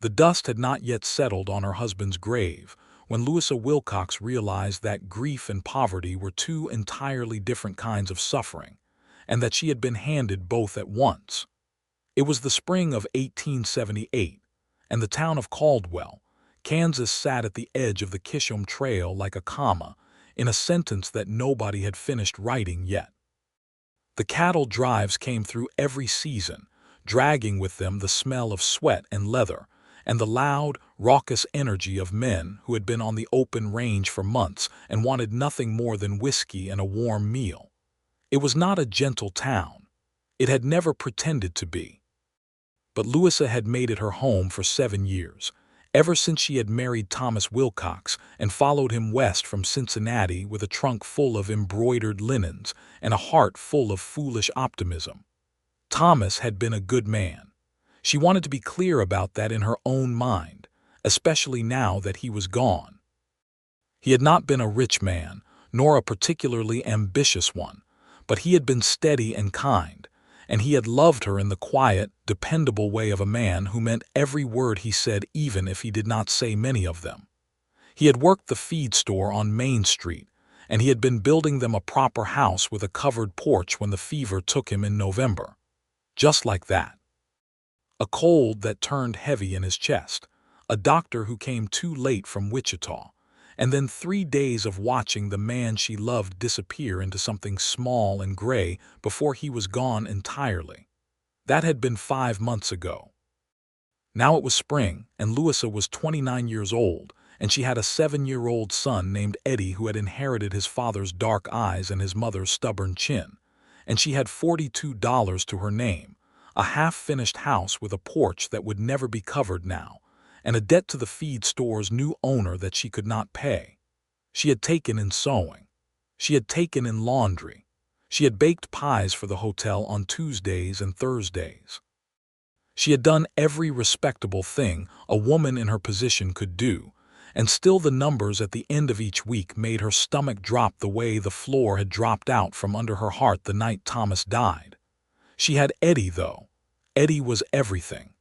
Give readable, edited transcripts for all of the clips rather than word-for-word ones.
The dust had not yet settled on her husband's grave when Louisa Wilcox realized that grief and poverty were two entirely different kinds of suffering, and that she had been handed both at once. It was the spring of 1878, and the town of Caldwell, Kansas sat at the edge of the Kishom Trail like a comma in a sentence that nobody had finished writing yet. The cattle drives came through every season, dragging with them the smell of sweat and leather, and the loud, raucous energy of men who had been on the open range for months and wanted nothing more than whiskey and a warm meal. It was not a gentle town. It had never pretended to be. But Louisa had made it her home for 7 years, ever since she had married Thomas Wilcox and followed him west from Cincinnati with a trunk full of embroidered linens and a heart full of foolish optimism. Thomas had been a good man. She wanted to be clear about that in her own mind, especially now that he was gone. He had not been a rich man, nor a particularly ambitious one, but he had been steady and kind, and he had loved her in the quiet, dependable way of a man who meant every word he said even if he did not say many of them. He had worked the feed store on Main Street, and he had been building them a proper house with a covered porch when the fever took him in November. Just like that. A cold that turned heavy in his chest, a doctor who came too late from Wichita, and then 3 days of watching the man she loved disappear into something small and gray before he was gone entirely. That had been 5 months ago. Now it was spring, and Louisa was 29 years old, and she had a 7-year-old son named Eddie who had inherited his father's dark eyes and his mother's stubborn chin, and she had $42 to her name, a half-finished house with a porch that would never be covered now, and a debt to the feed store's new owner that she could not pay. She had taken in sewing. She had taken in laundry. She had baked pies for the hotel on Tuesdays and Thursdays. She had done every respectable thing a woman in her position could do, and still the numbers at the end of each week made her stomach drop the way the floor had dropped out from under her heart the night Thomas died. She had Eddie, though. Eddie was everything.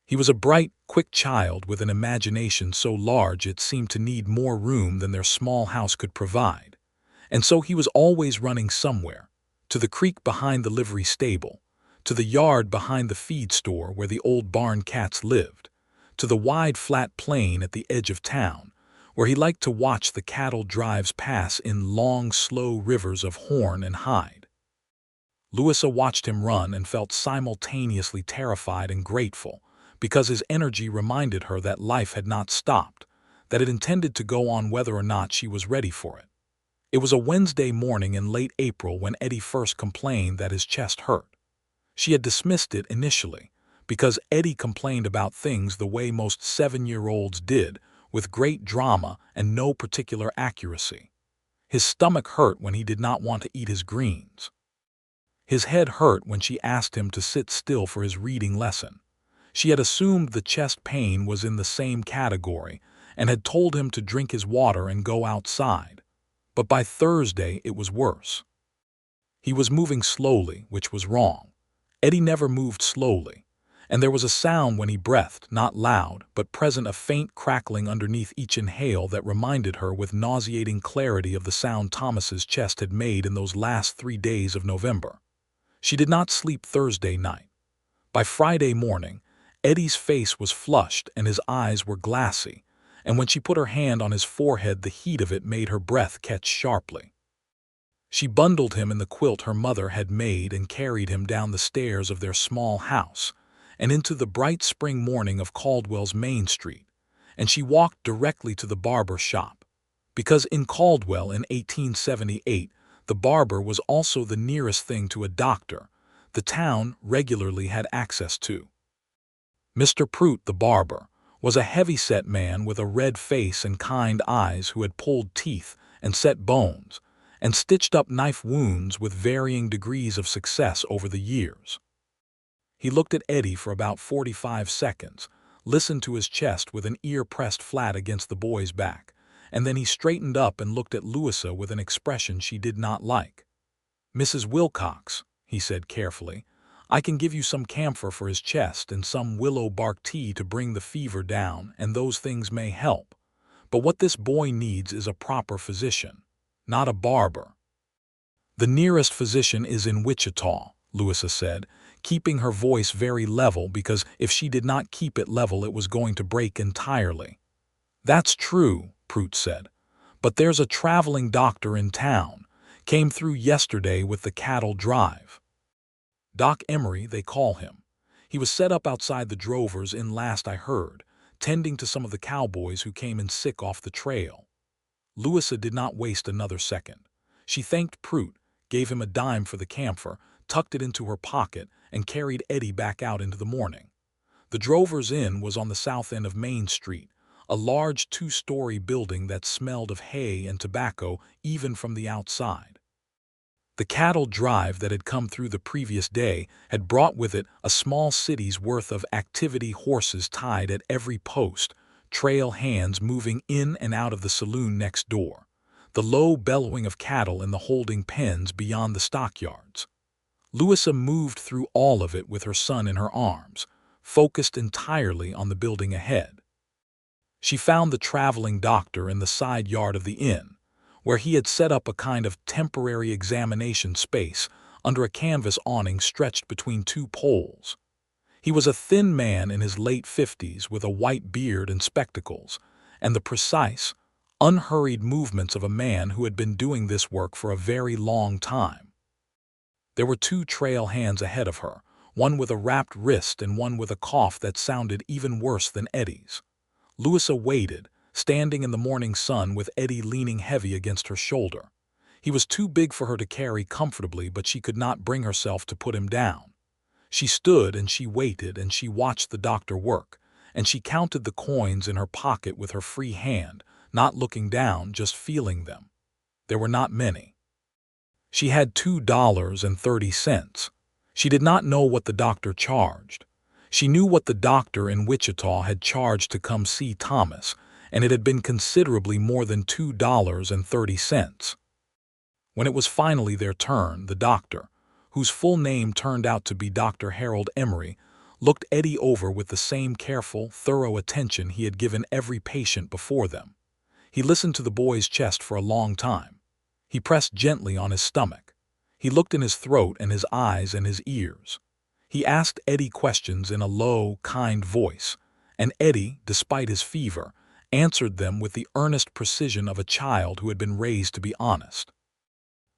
He was a bright, quick child with an imagination so large it seemed to need more room than their small house could provide. And so he was always running somewhere, to the creek behind the livery stable, to the yard behind the feed store where the old barn cats lived, to the wide flat plain at the edge of town, where he liked to watch the cattle drives pass in long, slow rivers of horn and hide. Louisa watched him run and felt simultaneously terrified and grateful, because his energy reminded her that life had not stopped, that it intended to go on whether or not she was ready for it. It was a Wednesday morning in late April when Eddie first complained that his chest hurt. She had dismissed it initially, because Eddie complained about things the way most 7-year-olds did, with great drama and no particular accuracy. His stomach hurt when he did not want to eat his greens. His head hurt when she asked him to sit still for his reading lesson. She had assumed the chest pain was in the same category and had told him to drink his water and go outside. But by Thursday it was worse. He was moving slowly, which was wrong. Eddie never moved slowly, and there was a sound when he breathed, not loud, but present, a faint crackling underneath each inhale that reminded her with nauseating clarity of the sound Thomas's chest had made in those last 3 days of November. She did not sleep Thursday night. By Friday morning, Eddie's face was flushed and his eyes were glassy, and when she put her hand on his forehead the heat of it made her breath catch sharply. She bundled him in the quilt her mother had made and carried him down the stairs of their small house and into the bright spring morning of Caldwell's Main Street, and she walked directly to the barber shop, because in Caldwell in 1878 the barber was also the nearest thing to a doctor the town regularly had access to. Mr. Prout, the barber, was a heavy-set man with a red face and kind eyes who had pulled teeth and set bones and stitched up knife wounds with varying degrees of success over the years. He looked at Eddie for about 45 seconds, listened to his chest with an ear pressed flat against the boy's back, and then he straightened up and looked at Louisa with an expression she did not like. "Mrs. Wilcox," he said carefully, I can give you some camphor for his chest and some willow bark tea to bring the fever down, and those things may help. But what this boy needs is a proper physician, not a barber." "The nearest physician is in Wichita," Louisa said, keeping her voice very level because if she did not keep it level it was going to break entirely. "That's true," Prout said, "but there's a traveling doctor in town. Came through yesterday with the cattle drive. Doc Emery, they call him. He was set up outside the drovers in last I heard, tending to some of the cowboys who came in sick off the trail." Louisa did not waste another second. She thanked Prout, gave him a dime for the camphor, tucked it into her pocket, and carried Eddie back out into the morning. The Drovers Inn was on the south end of Main Street, a large two-story building that smelled of hay and tobacco even from the outside. The cattle drive that had come through the previous day had brought with it a small city's worth of activity, horses tied at every post, trail hands moving in and out of the saloon next door, the low bellowing of cattle in the holding pens beyond the stockyards. Louisa moved through all of it with her son in her arms, focused entirely on the building ahead. She found the traveling doctor in the side yard of the inn, where he had set up a kind of temporary examination space under a canvas awning stretched between two poles. He was a thin man in his late 50s with a white beard and spectacles, and the precise, unhurried movements of a man who had been doing this work for a very long time. There were two trail hands ahead of her, one with a wrapped wrist and one with a cough that sounded even worse than Eddie's. Louisa waited, standing in the morning sun with Eddie leaning heavy against her shoulder. He was too big for her to carry comfortably, but she could not bring herself to put him down. She stood and she waited and she watched the doctor work, and she counted the coins in her pocket with her free hand, not looking down, just feeling them. There were not many. She had $2.30. She did not know what the doctor charged. She knew what the doctor in Wichita had charged to come see Thomas, and it had been considerably more than $2.30. When it was finally their turn, the doctor, whose full name turned out to be Dr. Harold Emery, looked Eddie over with the same careful, thorough attention he had given every patient before them. He listened to the boy's chest for a long time. He pressed gently on his stomach. He looked in his throat and his eyes and his ears. He asked Eddie questions in a low, kind voice, and Eddie, despite his fever, answered them with the earnest precision of a child who had been raised to be honest.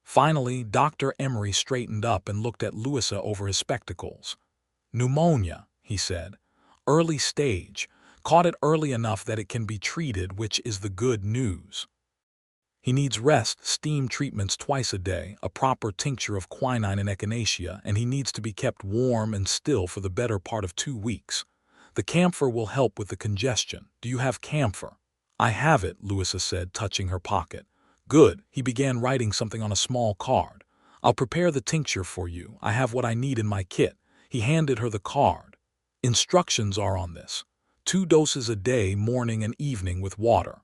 Finally, Dr. Emery straightened up and looked at Louisa over his spectacles. "Pneumonia," he said. "Early stage. Caught it early enough that it can be treated, which is the good news. He needs rest, steam treatments twice a day, a proper tincture of quinine and echinacea, and he needs to be kept warm and still for the better part of 2 weeks. The camphor will help with the congestion. Do you have camphor?" "I have it," Louisa said, touching her pocket. "Good." He began writing something on a small card. "I'll prepare the tincture for you. I have what I need in my kit." He handed her the card. "Instructions are on this. 2 doses a day, morning and evening with water."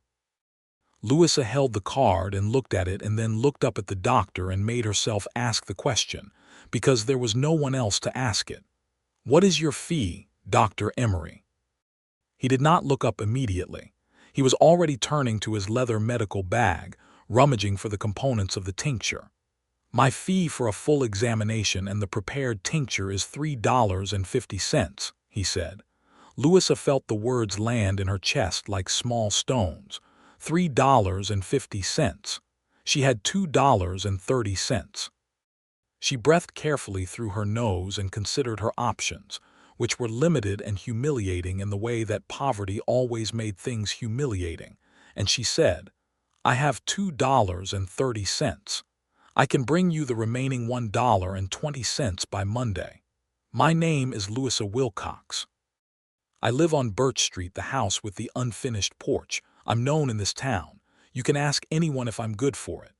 Louisa held the card and looked at it and then looked up at the doctor and made herself ask the question, because there was no one else to ask it. "What is your fee, Dr. Emery?" He did not look up immediately. He was already turning to his leather medical bag, rummaging for the components of the tincture. "My fee for a full examination and the prepared tincture is $3.50, he said. Louisa felt the words land in her chest like small stones. $3.50. She had $2.30. She breathed carefully through her nose and considered her options, which were limited and humiliating in the way that poverty always made things humiliating, and she said, "I have $2.30. I can bring you the remaining $1.20 by Monday. My name is Louisa Wilcox. I live on Birch Street, the house with the unfinished porch. I'm known in this town. You can ask anyone if I'm good for it."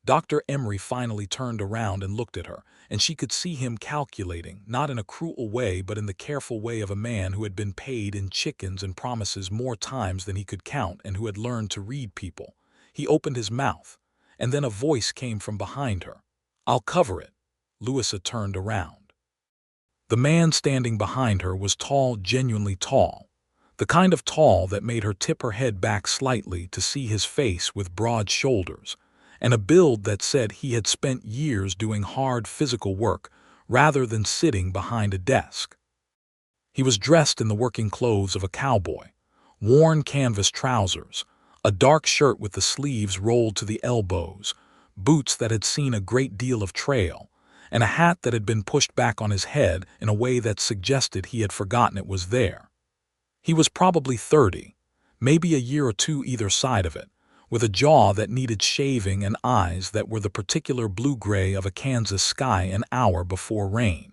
Dr. Emery finally turned around and looked at her, and she could see him calculating, not in a cruel way but in the careful way of a man who had been paid in chickens and promises more times than he could count and who had learned to read people. He opened his mouth, and then a voice came from behind her. "I'll cover it." Louisa turned around. The man standing behind her was tall, genuinely tall, the kind of tall that made her tip her head back slightly to see his face with broad shoulders, and a build that said he had spent years doing hard physical work rather than sitting behind a desk. He was dressed in the working clothes of a cowboy, worn canvas trousers, a dark shirt with the sleeves rolled to the elbows, boots that had seen a great deal of trail, and a hat that had been pushed back on his head in a way that suggested he had forgotten it was there. He was probably 30, maybe a year or two either side of it, with a jaw that needed shaving and eyes that were the particular blue-gray of a Kansas sky an hour before rain.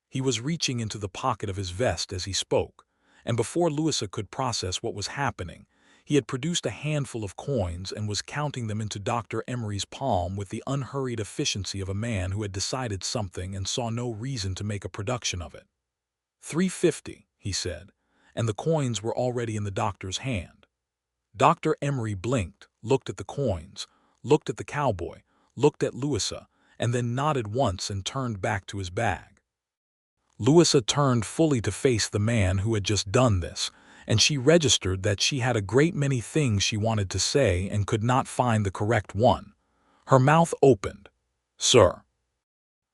He was reaching into the pocket of his vest as he spoke, and before Louisa could process what was happening, he had produced a handful of coins and was counting them into Dr. Emery's palm with the unhurried efficiency of a man who had decided something and saw no reason to make a production of it. "$3.50, he said, and the coins were already in the doctor's hand. Dr. Emery blinked, looked at the coins, looked at the cowboy, looked at Louisa, and then nodded once and turned back to his bag. Louisa turned fully to face the man who had just done this, and she registered that she had a great many things she wanted to say and could not find the correct one. Her mouth opened. "Sir."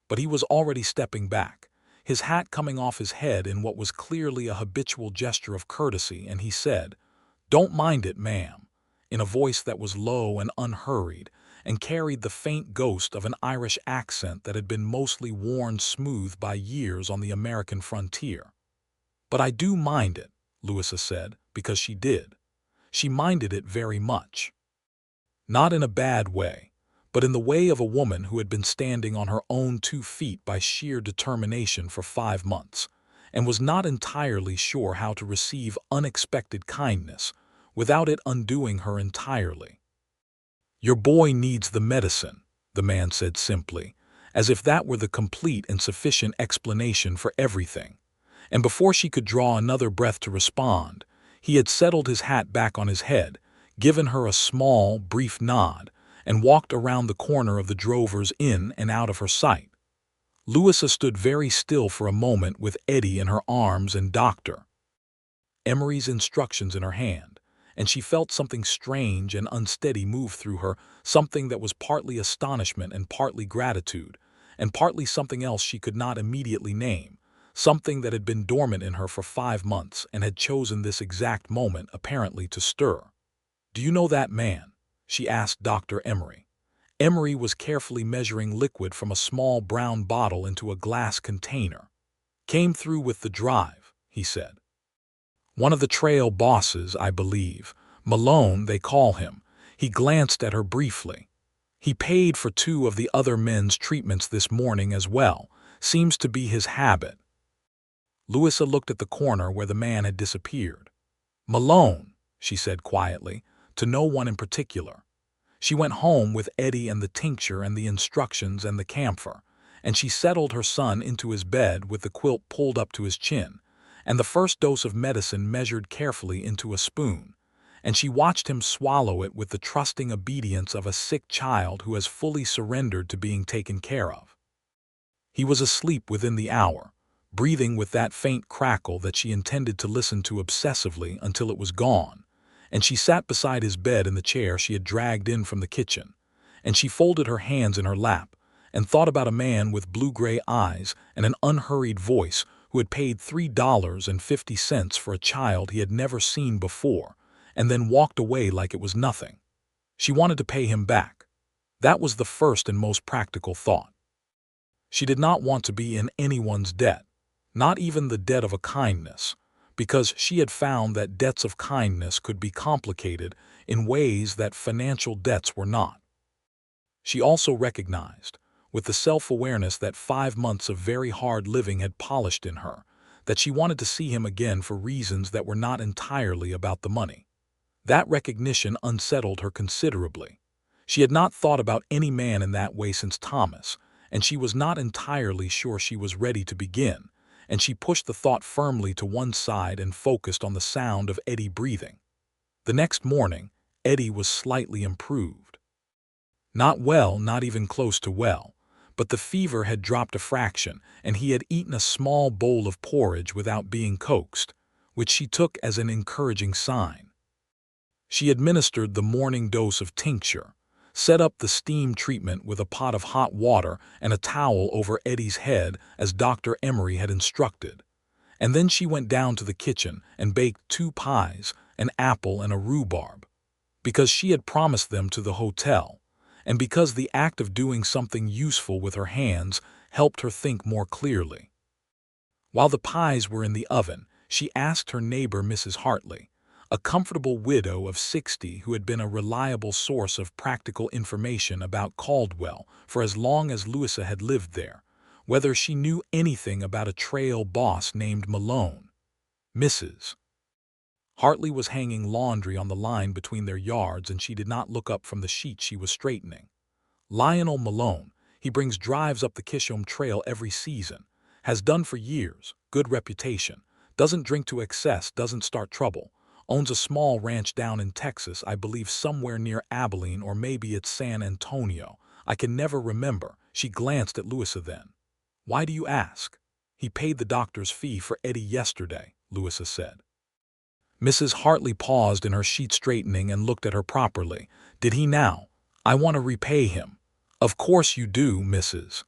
But he was already stepping back, his hat coming off his head in what was clearly a habitual gesture of courtesy, and he said, "Don't mind it, ma'am," in a voice that was low and unhurried, and carried the faint ghost of an Irish accent that had been mostly worn smooth by years on the American frontier. "But I do mind it," Louisa said, because she did. She minded it very much. Not in a bad way, but in the way of a woman who had been standing on her own 2 feet by sheer determination for 5 months, and was not entirely sure how to receive unexpected kindness without it undoing her entirely. "Your boy needs the medicine," the man said simply, as if that were the complete and sufficient explanation for everything. And before she could draw another breath to respond, he had settled his hat back on his head, given her a small, brief nod, and walked around the corner of the Drovers Inn and out of her sight. Louisa stood very still for a moment with Eddie in her arms and Dr. Emery's instructions in her hand, and she felt something strange and unsteady move through her, something that was partly astonishment and partly gratitude, and partly something else she could not immediately name, something that had been dormant in her for 5 months and had chosen this exact moment apparently to stir. "Do you know that man?" she asked Dr. Emery. Emery was carefully measuring liquid from a small brown bottle into a glass container. "Came through with the drive," he said. "One of the trail bosses, I believe. Malone, they call him." He glanced at her briefly. "He paid for 2 of the other men's treatments this morning as well. Seems to be his habit." Louisa looked at the corner where the man had disappeared. "Malone," she said quietly, to no one in particular. She went home with Eddie and the tincture and the instructions and the camphor, and she settled her son into his bed with the quilt pulled up to his chin, and the first dose of medicine measured carefully into a spoon, and she watched him swallow it with the trusting obedience of a sick child who has fully surrendered to being taken care of. He was asleep within the hour, breathing with that faint crackle that she intended to listen to obsessively until it was gone, and she sat beside his bed in the chair she had dragged in from the kitchen, and she folded her hands in her lap and thought about a man with blue-gray eyes and an unhurried voice who had paid $3.50 for a child he had never seen before and then walked away like it was nothing. She wanted to pay him back. That was the first and most practical thought. She did not want to be in anyone's debt, not even the debt of a kindness, because she had found that debts of kindness could be complicated in ways that financial debts were not. She also recognized, with the self-awareness that 5 months of very hard living had polished in her, that she wanted to see him again for reasons that were not entirely about the money. That recognition unsettled her considerably. She had not thought about any man in that way since Thomas, and she was not entirely sure she was ready to begin, and she pushed the thought firmly to one side and focused on the sound of Eddie breathing. The next morning, Eddie was slightly improved. Not well, not even close to well, but the fever had dropped a fraction, and he had eaten a small bowl of porridge without being coaxed, which she took as an encouraging sign. She administered the morning dose of tincture, set up the steam treatment with a pot of hot water and a towel over Eddie's head as Dr. Emery had instructed, and then she went down to the kitchen and baked 2 pies, an apple and a rhubarb, because she had promised them to the hotel, and because the act of doing something useful with her hands helped her think more clearly. While the pies were in the oven, she asked her neighbor Mrs. Hartley, a comfortable widow of 60 who had been a reliable source of practical information about Caldwell for as long as Louisa had lived there, whether she knew anything about a trail boss named Malone. Mrs. Hartley was hanging laundry on the line between their yards, and she did not look up from the sheet she was straightening. Lionel Malone, he brings drives up the Kishom Trail every season, has done for years, good reputation, doesn't drink to excess, doesn't start trouble, owns a small ranch down in Texas, I believe somewhere near Abilene, or maybe it's San Antonio. I can never remember. She glanced at Louisa then. Why do you ask? He paid the doctor's fee for Eddie yesterday, Louisa said. Mrs. Hartley paused in her sheet straightening and looked at her properly. Did he now? I want to repay him. Of course you do, Mrs.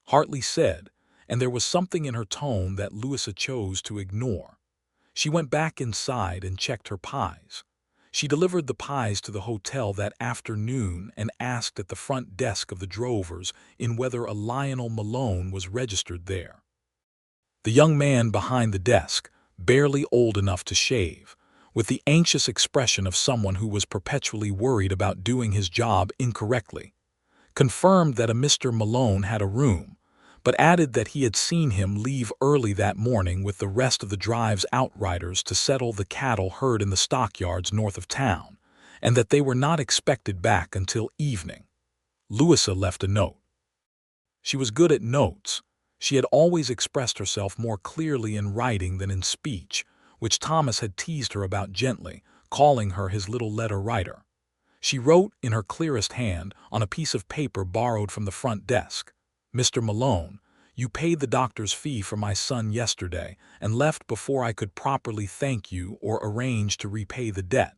Hartley said, and there was something in her tone that Louisa chose to ignore. She went back inside and checked her pies. She delivered the pies to the hotel that afternoon and asked at the front desk of the drovers in whether a Lionel Malone was registered there. The young man behind the desk, barely old enough to shave, with the anxious expression of someone who was perpetually worried about doing his job incorrectly, confirmed that a Mr. Malone had a room, but added that he had seen him leave early that morning with the rest of the drive's outriders to settle the cattle herd in the stockyards north of town, and that they were not expected back until evening. Louisa left a note. She was good at notes. She had always expressed herself more clearly in writing than in speech, which Thomas had teased her about gently, calling her his little letter writer. She wrote in her clearest hand on a piece of paper borrowed from the front desk, Mr. Malone, you paid the doctor's fee for my son yesterday and left before I could properly thank you or arrange to repay the debt.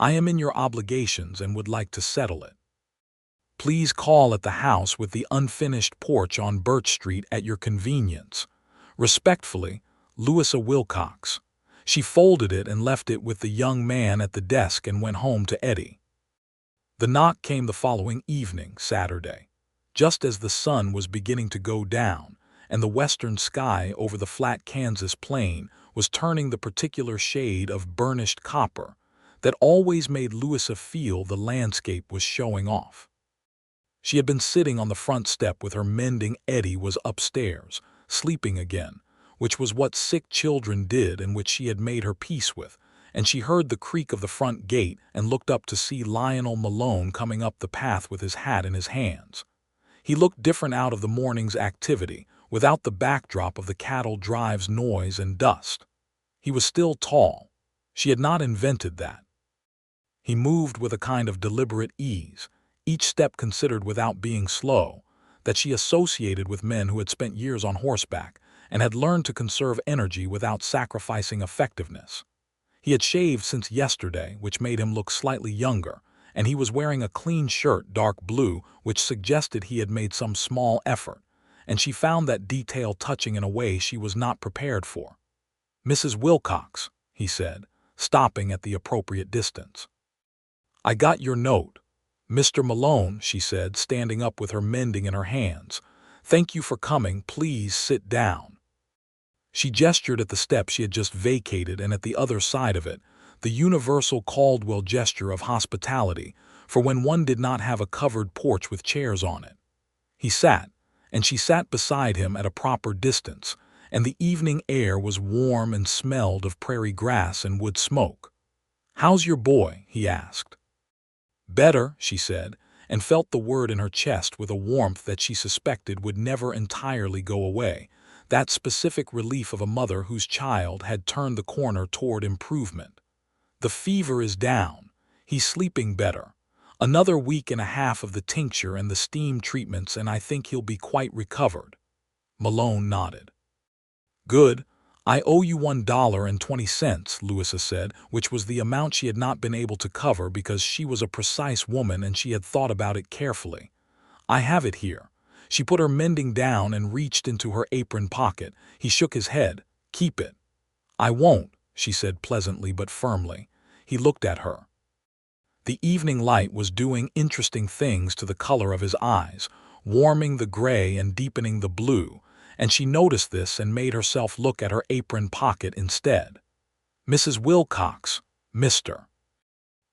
I am in your obligations and would like to settle it. Please call at the house with the unfinished porch on Birch Street at your convenience. Respectfully, Louisa Wilcox. She folded it and left it with the young man at the desk and went home to Eddie. The knock came the following evening, Saturday, just as the sun was beginning to go down, and the western sky over the flat Kansas plain was turning the particular shade of burnished copper that always made Louisa feel the landscape was showing off. She had been sitting on the front step with her mending. Eddie was upstairs, sleeping again, which was what sick children did and which she had made her peace with, and she heard the creak of the front gate and looked up to see Lionel Malone coming up the path with his hat in his hands. He looked different out of the morning's activity, without the backdrop of the cattle drive's noise and dust. He was still tall. She had not invented that. He moved with a kind of deliberate ease, each step considered without being slow, that she associated with men who had spent years on horseback and had learned to conserve energy without sacrificing effectiveness. He had shaved since yesterday, which made him look slightly younger, and he was wearing a clean shirt, dark blue, which suggested he had made some small effort, and she found that detail touching in a way she was not prepared for. Mrs. Wilcox, he said, stopping at the appropriate distance. I got your note. Mr. Malone, she said, standing up with her mending in her hands. Thank you for coming. Please sit down. She gestured at the step she had just vacated, and at the other side of it, the universal Caldwell gesture of hospitality for when one did not have a covered porch with chairs on it. He sat, and she sat beside him at a proper distance, and the evening air was warm and smelled of prairie grass and wood smoke. How's your boy? He asked. Better, she said, and felt the word in her chest with a warmth that she suspected would never entirely go away, that specific relief of a mother whose child had turned the corner toward improvement. The fever is down. He's sleeping better. Another week and a half of the tincture and the steam treatments and I think he'll be quite recovered. Malone nodded. Good. I owe you $1.20, Louisa said, which was the amount she had not been able to cover because she was a precise woman and she had thought about it carefully. I have it here. She put her mending down and reached into her apron pocket. He shook his head. Keep it. I won't, she said pleasantly but firmly. He looked at her. The evening light was doing interesting things to the color of his eyes, warming the gray and deepening the blue, and she noticed this and made herself look at her apron pocket instead. Mrs. Wilcox, Mr.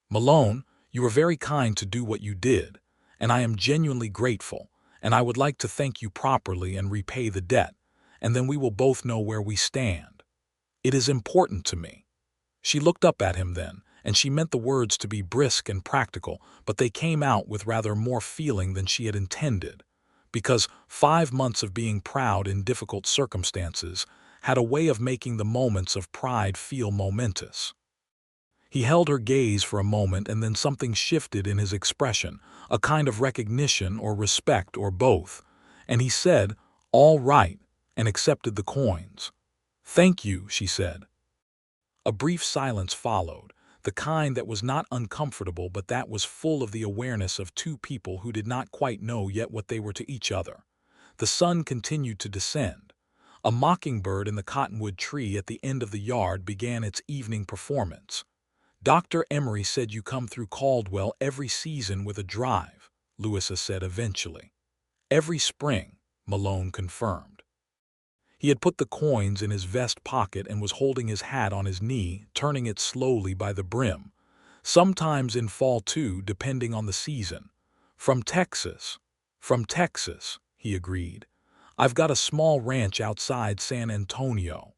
Malone, you were very kind to do what you did, and I am genuinely grateful, and I would like to thank you properly and repay the debt, and then we will both know where we stand. It is important to me. She looked up at him then, and she meant the words to be brisk and practical, but they came out with rather more feeling than she had intended, because 5 months of being proud in difficult circumstances had a way of making the moments of pride feel momentous. He held her gaze for a moment and then something shifted in his expression, a kind of recognition or respect or both, and he said, "All right," and accepted the coins. "Thank you," she said. A brief silence followed, the kind that was not uncomfortable but that was full of the awareness of two people who did not quite know yet what they were to each other. The sun continued to descend. A mockingbird in the cottonwood tree at the end of the yard began its evening performance. "Dr. Emery said you come through Caldwell every season with a drive," Louisa said eventually. "Every spring," Malone confirmed. He had put the coins in his vest pocket and was holding his hat on his knee, turning it slowly by the brim. "Sometimes in fall too, depending on the season. From Texas." "From Texas," he agreed. "I've got a small ranch outside San Antonio.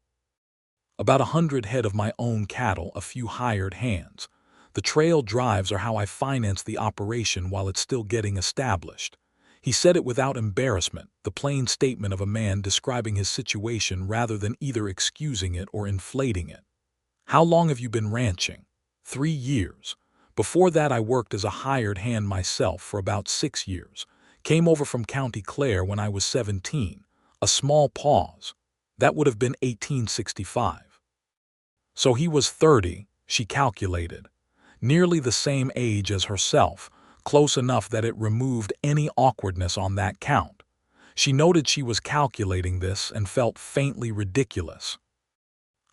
About 100 head of my own cattle, a few hired hands. The trail drives are how I finance the operation while it's still getting established." He said it without embarrassment, the plain statement of a man describing his situation rather than either excusing it or inflating it. "How long have you been ranching?" 3 years. Before that I worked as a hired hand myself for about 6 years. Came over from County Clare when I was 17. A small pause. That would have been 1865. So he was 30, she calculated. Nearly the same age as herself, close enough that it removed any awkwardness on that count. She noted she was calculating this and felt faintly ridiculous.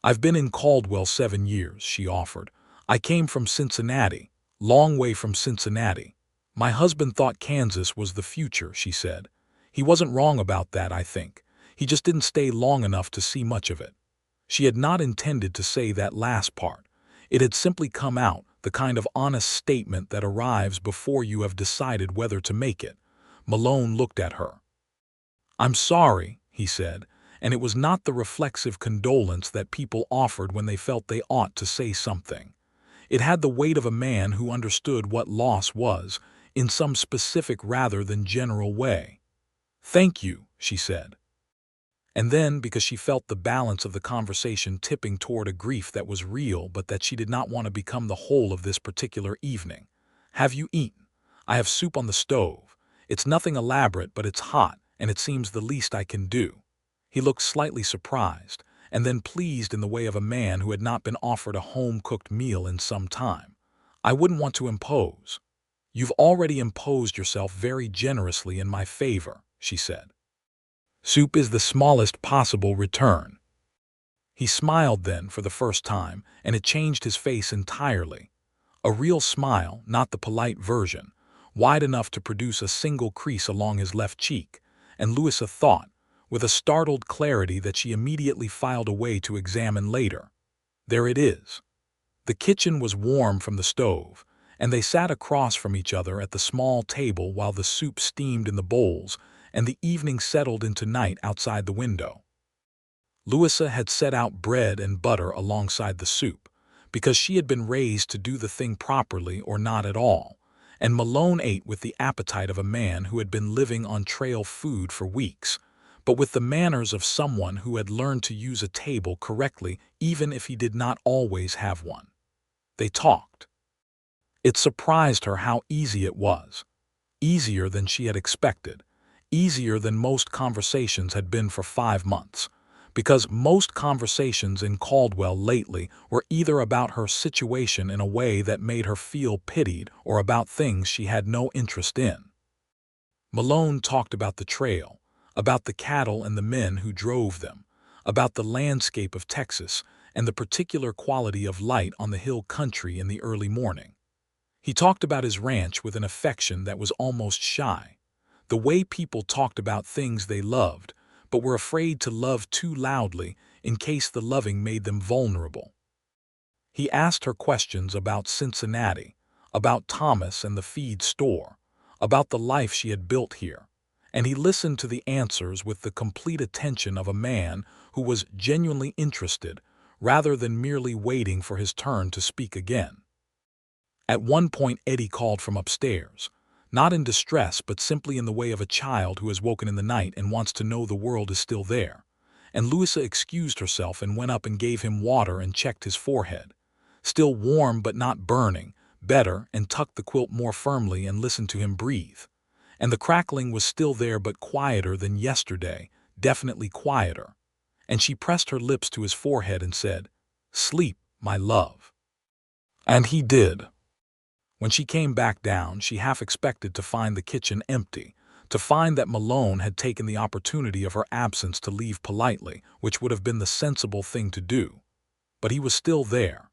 "I've been in Caldwell 7 years, she offered. "I came from Cincinnati, long way from Cincinnati. My husband thought Kansas was the future," she said. "He wasn't wrong about that, I think. He just didn't stay long enough to see much of it." She had not intended to say that last part. It had simply come out, the kind of honest statement that arrives before you have decided whether to make it. Malone looked at her. "I'm sorry," he said, and it was not the reflexive condolence that people offered when they felt they ought to say something. It had the weight of a man who understood what loss was, in some specific rather than general way. "Thank you," she said. And then, because she felt the balance of the conversation tipping toward a grief that was real but that she did not want to become the whole of this particular evening. "Have you eaten? I have soup on the stove. It's nothing elaborate, but it's hot, and it seems the least I can do." He looked slightly surprised, and then pleased in the way of a man who had not been offered a home-cooked meal in some time. "I wouldn't want to impose." "You've already imposed yourself very generously in my favor," she said. "Soup is the smallest possible return." He smiled then for the first time, and it changed his face entirely. A real smile, not the polite version, wide enough to produce a single crease along his left cheek, and Louisa thought, with a startled clarity that she immediately filed away to examine later. There it is. The kitchen was warm from the stove, and they sat across from each other at the small table while the soup steamed in the bowls, and the evening settled into night outside the window. Louisa had set out bread and butter alongside the soup, because she had been raised to do the thing properly or not at all, and Malone ate with the appetite of a man who had been living on trail food for weeks, but with the manners of someone who had learned to use a table correctly even if he did not always have one. They talked. It surprised her how easy it was. Easier than she had expected. Easier than most conversations had been for 5 months. Because most conversations in Caldwell lately were either about her situation in a way that made her feel pitied or about things she had no interest in. Malone talked about the trail, about the cattle and the men who drove them, about the landscape of Texas and the particular quality of light on the hill country in the early morning. He talked about his ranch with an affection that was almost shy, the way people talked about things they loved, but were afraid to love too loudly in case the loving made them vulnerable. He asked her questions about Cincinnati, about Thomas and the feed store, about the life she had built here, and he listened to the answers with the complete attention of a man who was genuinely interested rather than merely waiting for his turn to speak again. At one point, Eddie called from upstairs, not in distress but simply in the way of a child who has woken in the night and wants to know the world is still there, and Louisa excused herself and went up and gave him water and checked his forehead. Still warm but not burning, better, and tucked the quilt more firmly and listened to him breathe. And the crackling was still there but quieter than yesterday, definitely quieter. And she pressed her lips to his forehead and said, "Sleep, my love." And he did. When she came back down, she half expected to find the kitchen empty, to find that Malone had taken the opportunity of her absence to leave politely, which would have been the sensible thing to do. But he was still there.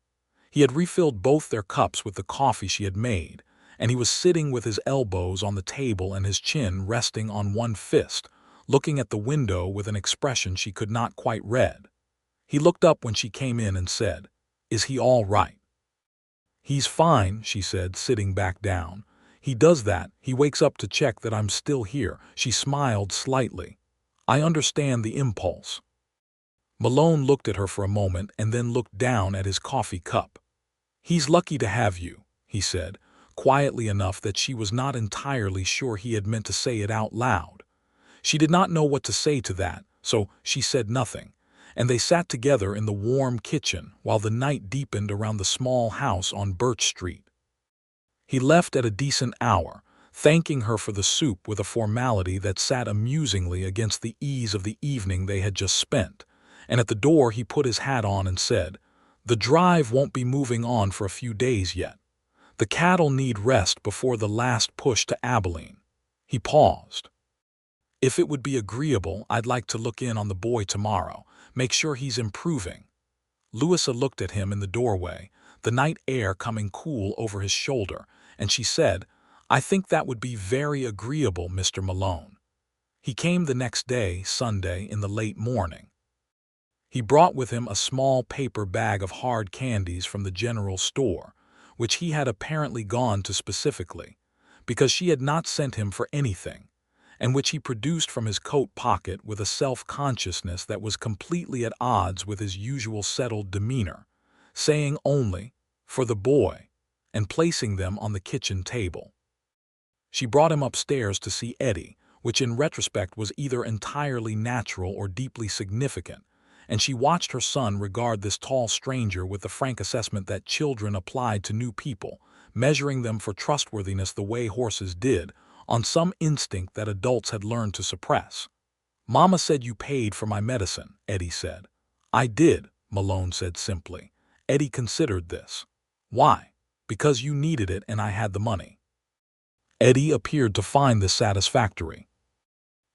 He had refilled both their cups with the coffee she had made, and he was sitting with his elbows on the table and his chin resting on one fist, looking at the window with an expression she could not quite read. He looked up when she came in and said, "Is he all right?" "He's fine," she said, sitting back down. "He does that. He wakes up to check that I'm still here." She smiled slightly. "I understand the impulse." Malone looked at her for a moment and then looked down at his coffee cup. "He's lucky to have you," he said, quietly enough that she was not entirely sure he had meant to say it out loud. She did not know what to say to that, so she said nothing, and they sat together in the warm kitchen while the night deepened around the small house on Birch Street. He left at a decent hour, thanking her for the soup with a formality that sat amusingly against the ease of the evening they had just spent, and at the door he put his hat on and said, "The drive won't be moving on for a few days yet. The cattle need rest before the last push to Abilene." He paused. "If it would be agreeable, I'd like to look in on the boy tomorrow, make sure he's improving." Louisa looked at him in the doorway, the night air coming cool over his shoulder, and she said, "I think that would be very agreeable, Mr. Malone." He came the next day, Sunday, in the late morning. He brought with him a small paper bag of hard candies from the general store, which he had apparently gone to specifically, because she had not sent him for anything, and which he produced from his coat pocket with a self-consciousness that was completely at odds with his usual settled demeanor, saying only, "For the boy," and placing them on the kitchen table. She brought him upstairs to see Eddie, which in retrospect was either entirely natural or deeply significant, and she watched her son regard this tall stranger with the frank assessment that children applied to new people, measuring them for trustworthiness the way horses did, on some instinct that adults had learned to suppress. "Mama said you paid for my medicine," Eddie said. "I did," Malone said simply. Eddie considered this. "Why?" "Because you needed it and I had the money." Eddie appeared to find this satisfactory.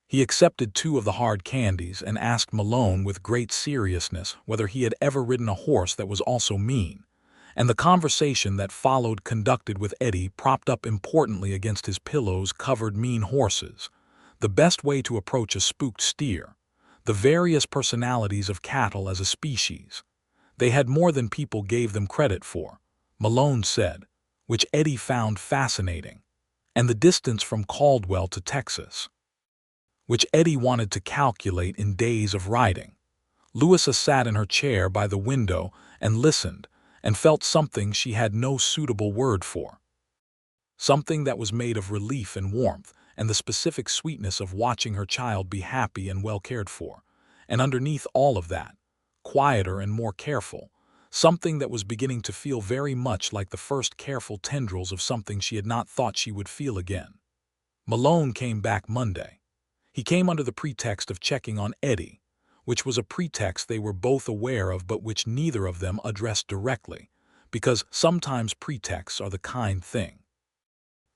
He accepted 2 of the hard candies and asked Malone with great seriousness whether he had ever ridden a horse that was also mean, and the conversation that followed conducted with Eddie propped up importantly against his pillows covered mean horses, the best way to approach a spooked steer, the various personalities of cattle as a species. They had more than people gave them credit for, Malone said, which Eddie found fascinating, and the distance from Caldwell to Texas, which Eddie wanted to calculate in days of riding. Louisa sat in her chair by the window and listened, and felt something she had no suitable word for. Something that was made of relief and warmth, and the specific sweetness of watching her child be happy and well cared for. And underneath all of that, quieter and more careful, something that was beginning to feel very much like the first careful tendrils of something she had not thought she would feel again. Malone came back Monday. He came under the pretext of checking on Eddie, which was a pretext they were both aware of but which neither of them addressed directly, because sometimes pretexts are the kind thing.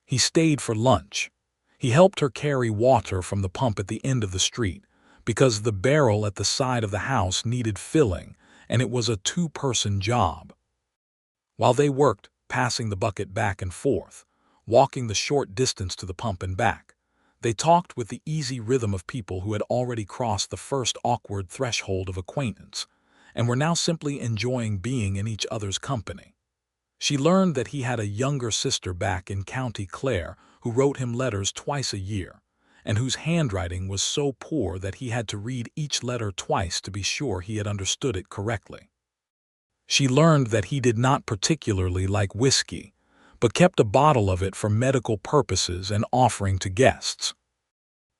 He stayed for lunch. He helped her carry water from the pump at the end of the street, because the barrel at the side of the house needed filling, and it was a two-person job. While they worked, passing the bucket back and forth, walking the short distance to the pump and back, they talked with the easy rhythm of people who had already crossed the first awkward threshold of acquaintance, and were now simply enjoying being in each other's company. She learned that he had a younger sister back in County Clare who wrote him letters twice a year, and whose handwriting was so poor that he had to read each letter twice to be sure he had understood it correctly. She learned that he did not particularly like whiskey, but kept a bottle of it for medical purposes and offering to guests.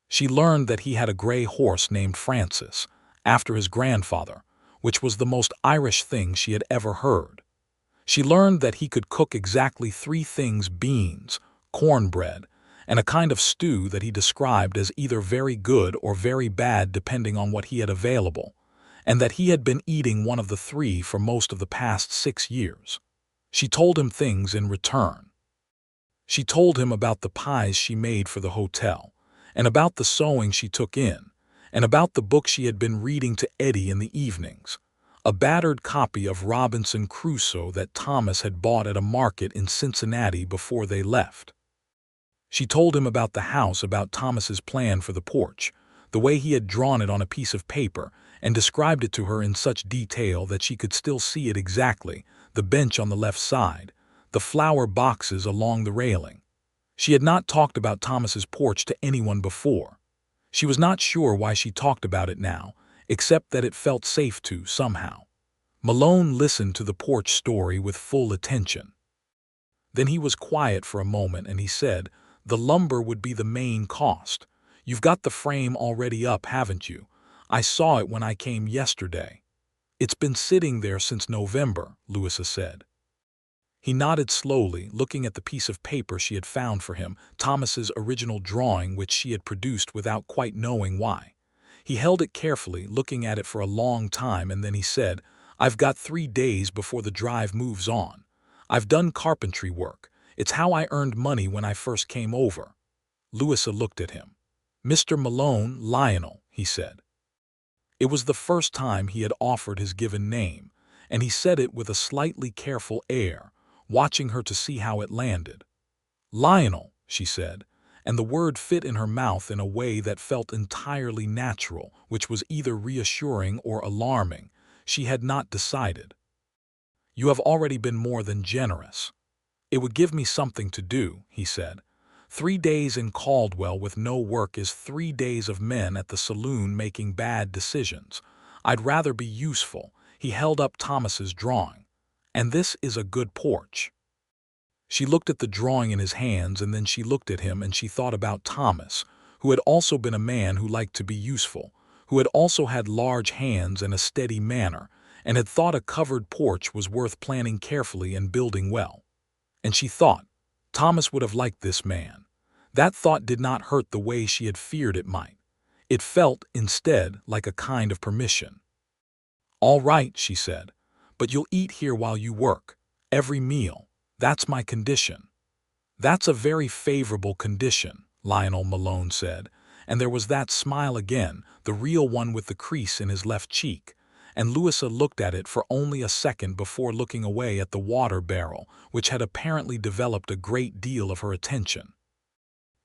She learned that he had a gray horse named Francis, after his grandfather, which was the most Irish thing she had ever heard. She learned that he could cook exactly 3 things: beans, cornbread, and a kind of stew that he described as either very good or very bad depending on what he had available, and that he had been eating one of the 3 for most of the past 6 years. She told him things in return. She told him about the pies she made for the hotel, and about the sewing she took in, and about the book she had been reading to Eddie in the evenings, a battered copy of Robinson Crusoe that Thomas had bought at a market in Cincinnati before they left. She told him about the house, about Thomas's plan for the porch, the way he had drawn it on a piece of paper, and described it to her in such detail that she could still see it exactly, the bench on the left side, the flower boxes along the railing. She had not talked about Thomas's porch to anyone before. She was not sure why she talked about it now, except that it felt safe to, somehow. Malone listened to the porch story with full attention. Then he was quiet for a moment and he said, "The lumber would be the main cost. You've got the frame already up, haven't you? I saw it when I came yesterday." "It's been sitting there since November," Louisa said. He nodded slowly, looking at the piece of paper she had found for him, Thomas's original drawing which she had produced without quite knowing why. He held it carefully, looking at it for a long time, and then he said, "I've got 3 days before the drive moves on. I've done carpentry work. It's how I earned money when I first came over." Louisa looked at him. "Mr. Malone, Lionel," he said. It was the first time he had offered his given name, and he said it with a slightly careful air, watching her to see how it landed. "Lionel," she said, and the word fit in her mouth in a way that felt entirely natural, which was either reassuring or alarming. She had not decided. "You have already been more than generous." "It would give me something to do," he said. 3 days in Caldwell with no work is 3 days of men at the saloon making bad decisions. I'd rather be useful." He held up Thomas's drawing. "And this is a good porch." She looked at the drawing in his hands, and then she looked at him and she thought about Thomas, who had also been a man who liked to be useful, who had also had large hands and a steady manner, and had thought a covered porch was worth planning carefully and building well. And she thought, Thomas would have liked this man. That thought did not hurt the way she had feared it might. It felt, instead, like a kind of permission. "All right," she said, "but you'll eat here while you work. Every meal. That's my condition." "That's a very favorable condition," Lionel Malone said, and there was that smile again, the real one with the crease in his left cheek, and Louisa looked at it for only a second before looking away at the water barrel, which had apparently developed a great deal of her attention.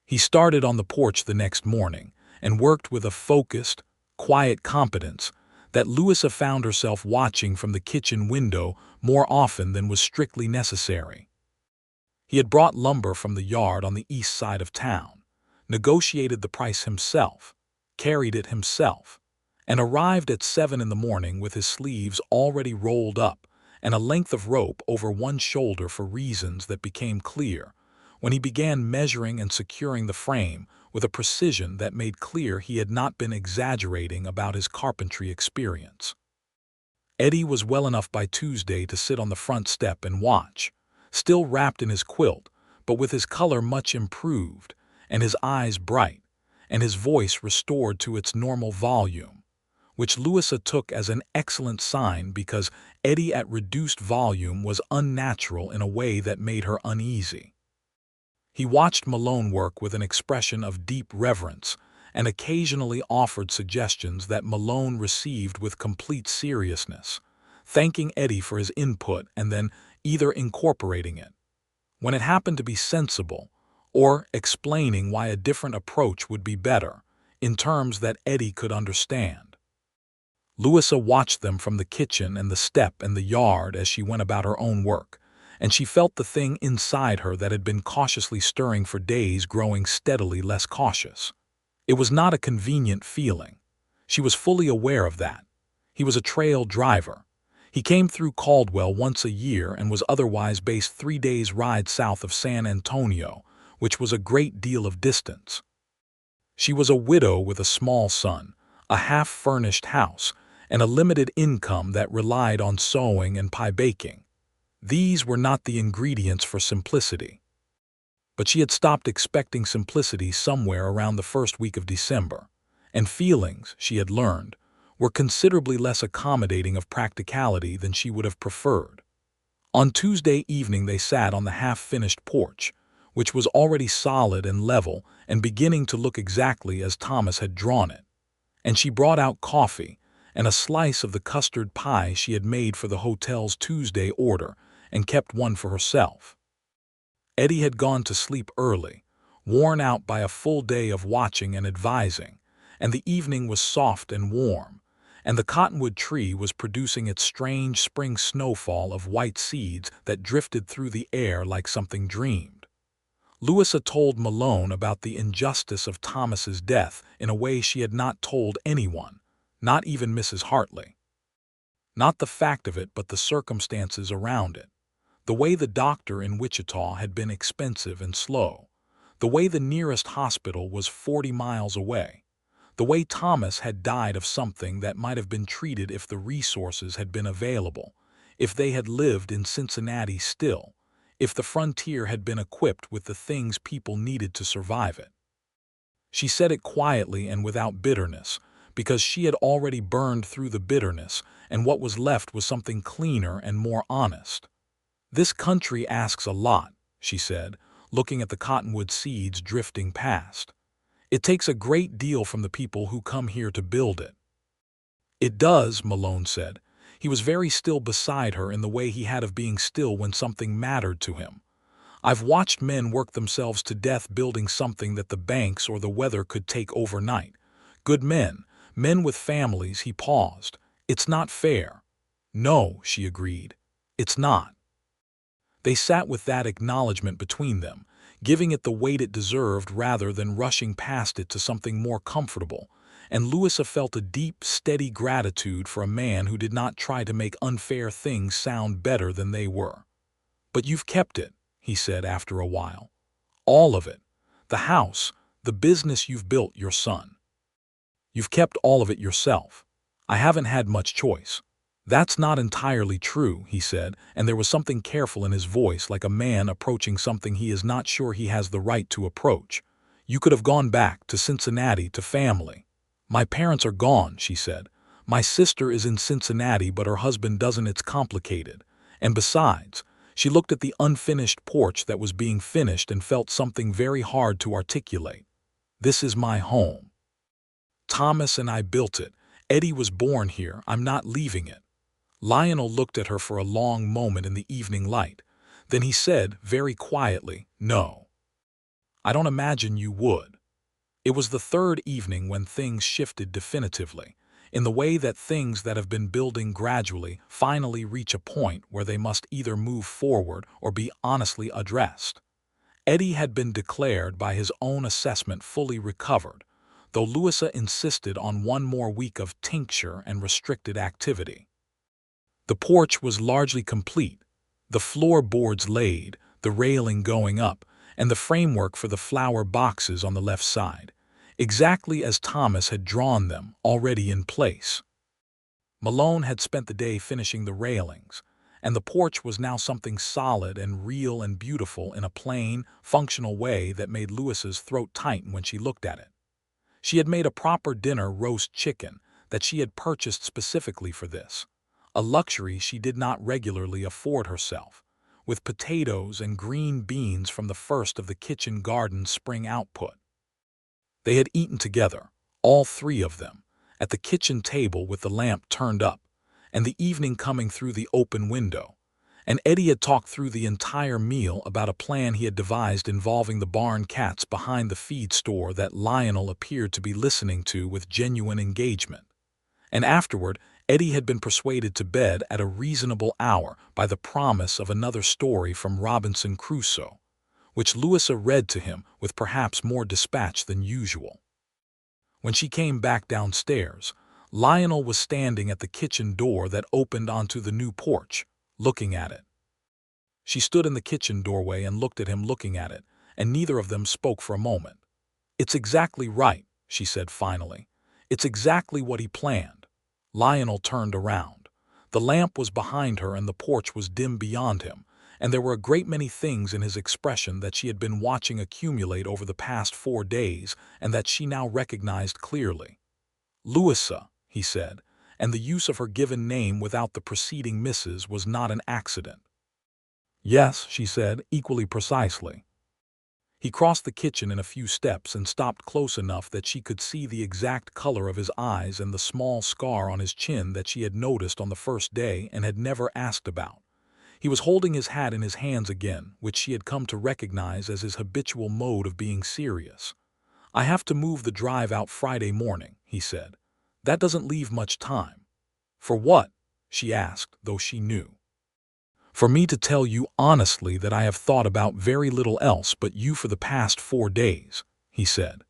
He started on the porch the next morning and worked with a focused, quiet competence that Louisa found herself watching from the kitchen window more often than was strictly necessary. He had brought lumber from the yard on the east side of town, negotiated the price himself, carried it himself, and arrived at 7 in the morning with his sleeves already rolled up and a length of rope over one shoulder for reasons that became clear when he began measuring and securing the frame with a precision that made clear he had not been exaggerating about his carpentry experience. Eddie was well enough by Tuesday to sit on the front step and watch, still wrapped in his quilt, but with his color much improved, and his eyes bright, and his voice restored to its normal volume, which Louisa took as an excellent sign because Eddie at reduced volume was unnatural in a way that made her uneasy. He watched Malone work with an expression of deep reverence and occasionally offered suggestions that Malone received with complete seriousness, thanking Eddie for his input and then either incorporating it, when it happened to be sensible, or explaining why a different approach would be better, in terms that Eddie could understand. Louisa watched them from the kitchen and the step and the yard as she went about her own work, and she felt the thing inside her that had been cautiously stirring for days growing steadily less cautious. It was not a convenient feeling. She was fully aware of that. He was a trail driver. He came through Caldwell once a year and was otherwise based 3 days' ride south of San Antonio, which was a great deal of distance. She was a widow with a small son, a half-furnished house, and a limited income that relied on sewing and pie baking. These were not the ingredients for simplicity. But she had stopped expecting simplicity somewhere around the first week of December, and feelings, she had learned, were considerably less accommodating of practicality than she would have preferred. On Tuesday evening they sat on the half-finished porch, which was already solid and level and beginning to look exactly as Thomas had drawn it, and she brought out coffee and a slice of the custard pie she had made for the hotel's Tuesday order and kept one for herself. Eddie had gone to sleep early, worn out by a full day of watching and advising, and the evening was soft and warm, and the cottonwood tree was producing its strange spring snowfall of white seeds that drifted through the air like something dreamed. Louisa told Malone about the injustice of Thomas's death in a way she had not told anyone, not even Mrs. Hartley. Not the fact of it, but the circumstances around it. The way the doctor in Wichita had been expensive and slow. The way the nearest hospital was 40 miles away. The way Thomas had died of something that might have been treated if the resources had been available, if they had lived in Cincinnati still, if the frontier had been equipped with the things people needed to survive it. She said it quietly and without bitterness, because she had already burned through the bitterness, and what was left was something cleaner and more honest. "This country asks a lot," she said, looking at the cottonwood seeds drifting past. "It takes a great deal from the people who come here to build it." "It does," Malone said. He was very still beside her in the way he had of being still when something mattered to him. "I've watched men work themselves to death building something that the banks or the weather could take overnight. Good men, men with families." He paused. "It's not fair." "No," she agreed. "It's not." They sat with that acknowledgement between them, giving it the weight it deserved rather than rushing past it to something more comfortable, and Louisa felt a deep, steady gratitude for a man who did not try to make unfair things sound better than they were. "But you've kept it," he said after a while. "All of it. The house, the business you've built, your son. You've kept all of it yourself. I haven't had much choice." "That's not entirely true," he said, and there was something careful in his voice, like a man approaching something he is not sure he has the right to approach. "You could have gone back to Cincinnati to family." "My parents are gone," she said. "My sister is in Cincinnati, but her husband doesn't. It's complicated. And besides," she looked at the unfinished porch that was being finished and felt something very hard to articulate. "This is my home. Thomas and I built it. Eddie was born here. I'm not leaving it." Lionel looked at her for a long moment in the evening light. Then he said, very quietly, "No. I don't imagine you would." It was the third evening when things shifted definitively, in the way that things that have been building gradually finally reach a point where they must either move forward or be honestly addressed. Eddie had been declared by his own assessment fully recovered, though Louisa insisted on one more week of tincture and restricted activity. The porch was largely complete, the floorboards laid, the railing going up, and the framework for the flower boxes on the left side, exactly as Thomas had drawn them, already in place. Malone had spent the day finishing the railings, and the porch was now something solid and real and beautiful in a plain, functional way that made Louisa's throat tighten when she looked at it. She had made a proper dinner roast chicken that she had purchased specifically for this, a luxury she did not regularly afford herself, with potatoes and green beans from the first of the kitchen garden's spring output. They had eaten together, all three of them, at the kitchen table with the lamp turned up, and the evening coming through the open window, and Eddie had talked through the entire meal about a plan he had devised involving the barn cats behind the feed store that Lionel appeared to be listening to with genuine engagement. And afterward, Eddie had been persuaded to bed at a reasonable hour by the promise of another story from Robinson Crusoe, which Louisa read to him with perhaps more dispatch than usual. When she came back downstairs, Lionel was standing at the kitchen door that opened onto the new porch, looking at it. She stood in the kitchen doorway and looked at him looking at it, and neither of them spoke for a moment. "It's exactly right," she said finally. "It's exactly what he planned." Lionel turned around. The lamp was behind her and the porch was dim beyond him, and there were a great many things in his expression that she had been watching accumulate over the past 4 days and that she now recognized clearly. "Louisa," he said, and the use of her given name without the preceding Mrs. was not an accident. "Yes," she said, equally precisely. He crossed the kitchen in a few steps and stopped close enough that she could see the exact color of his eyes and the small scar on his chin that she had noticed on the first day and had never asked about. He was holding his hat in his hands again, which she had come to recognize as his habitual mode of being serious. "I have to move the drive out Friday morning," he said. "That doesn't leave much time." "For what?" she asked, though she knew. "For me to tell you honestly that I have thought about very little else but you for the past 4 days," he said.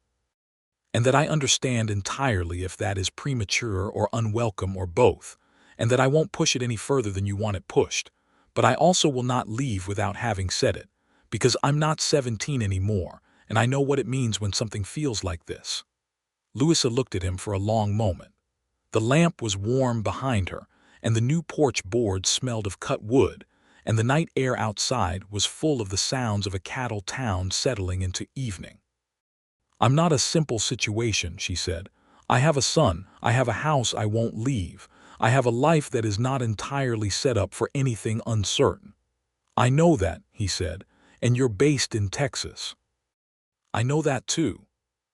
"And that I understand entirely if that is premature or unwelcome or both, and that I won't push it any further than you want it pushed. But I also will not leave without having said it, because I'm not 17 anymore, and I know what it means when something feels like this." Louisa looked at him for a long moment. The lamp was warm behind her, and the new porch boards smelled of cut wood, and the night air outside was full of the sounds of a cattle town settling into evening. "I'm not a simple situation," she said. "I have a son, I have a house I won't leave, I have a life that is not entirely set up for anything uncertain." "I know that," he said, "and you're based in Texas." "I know that too."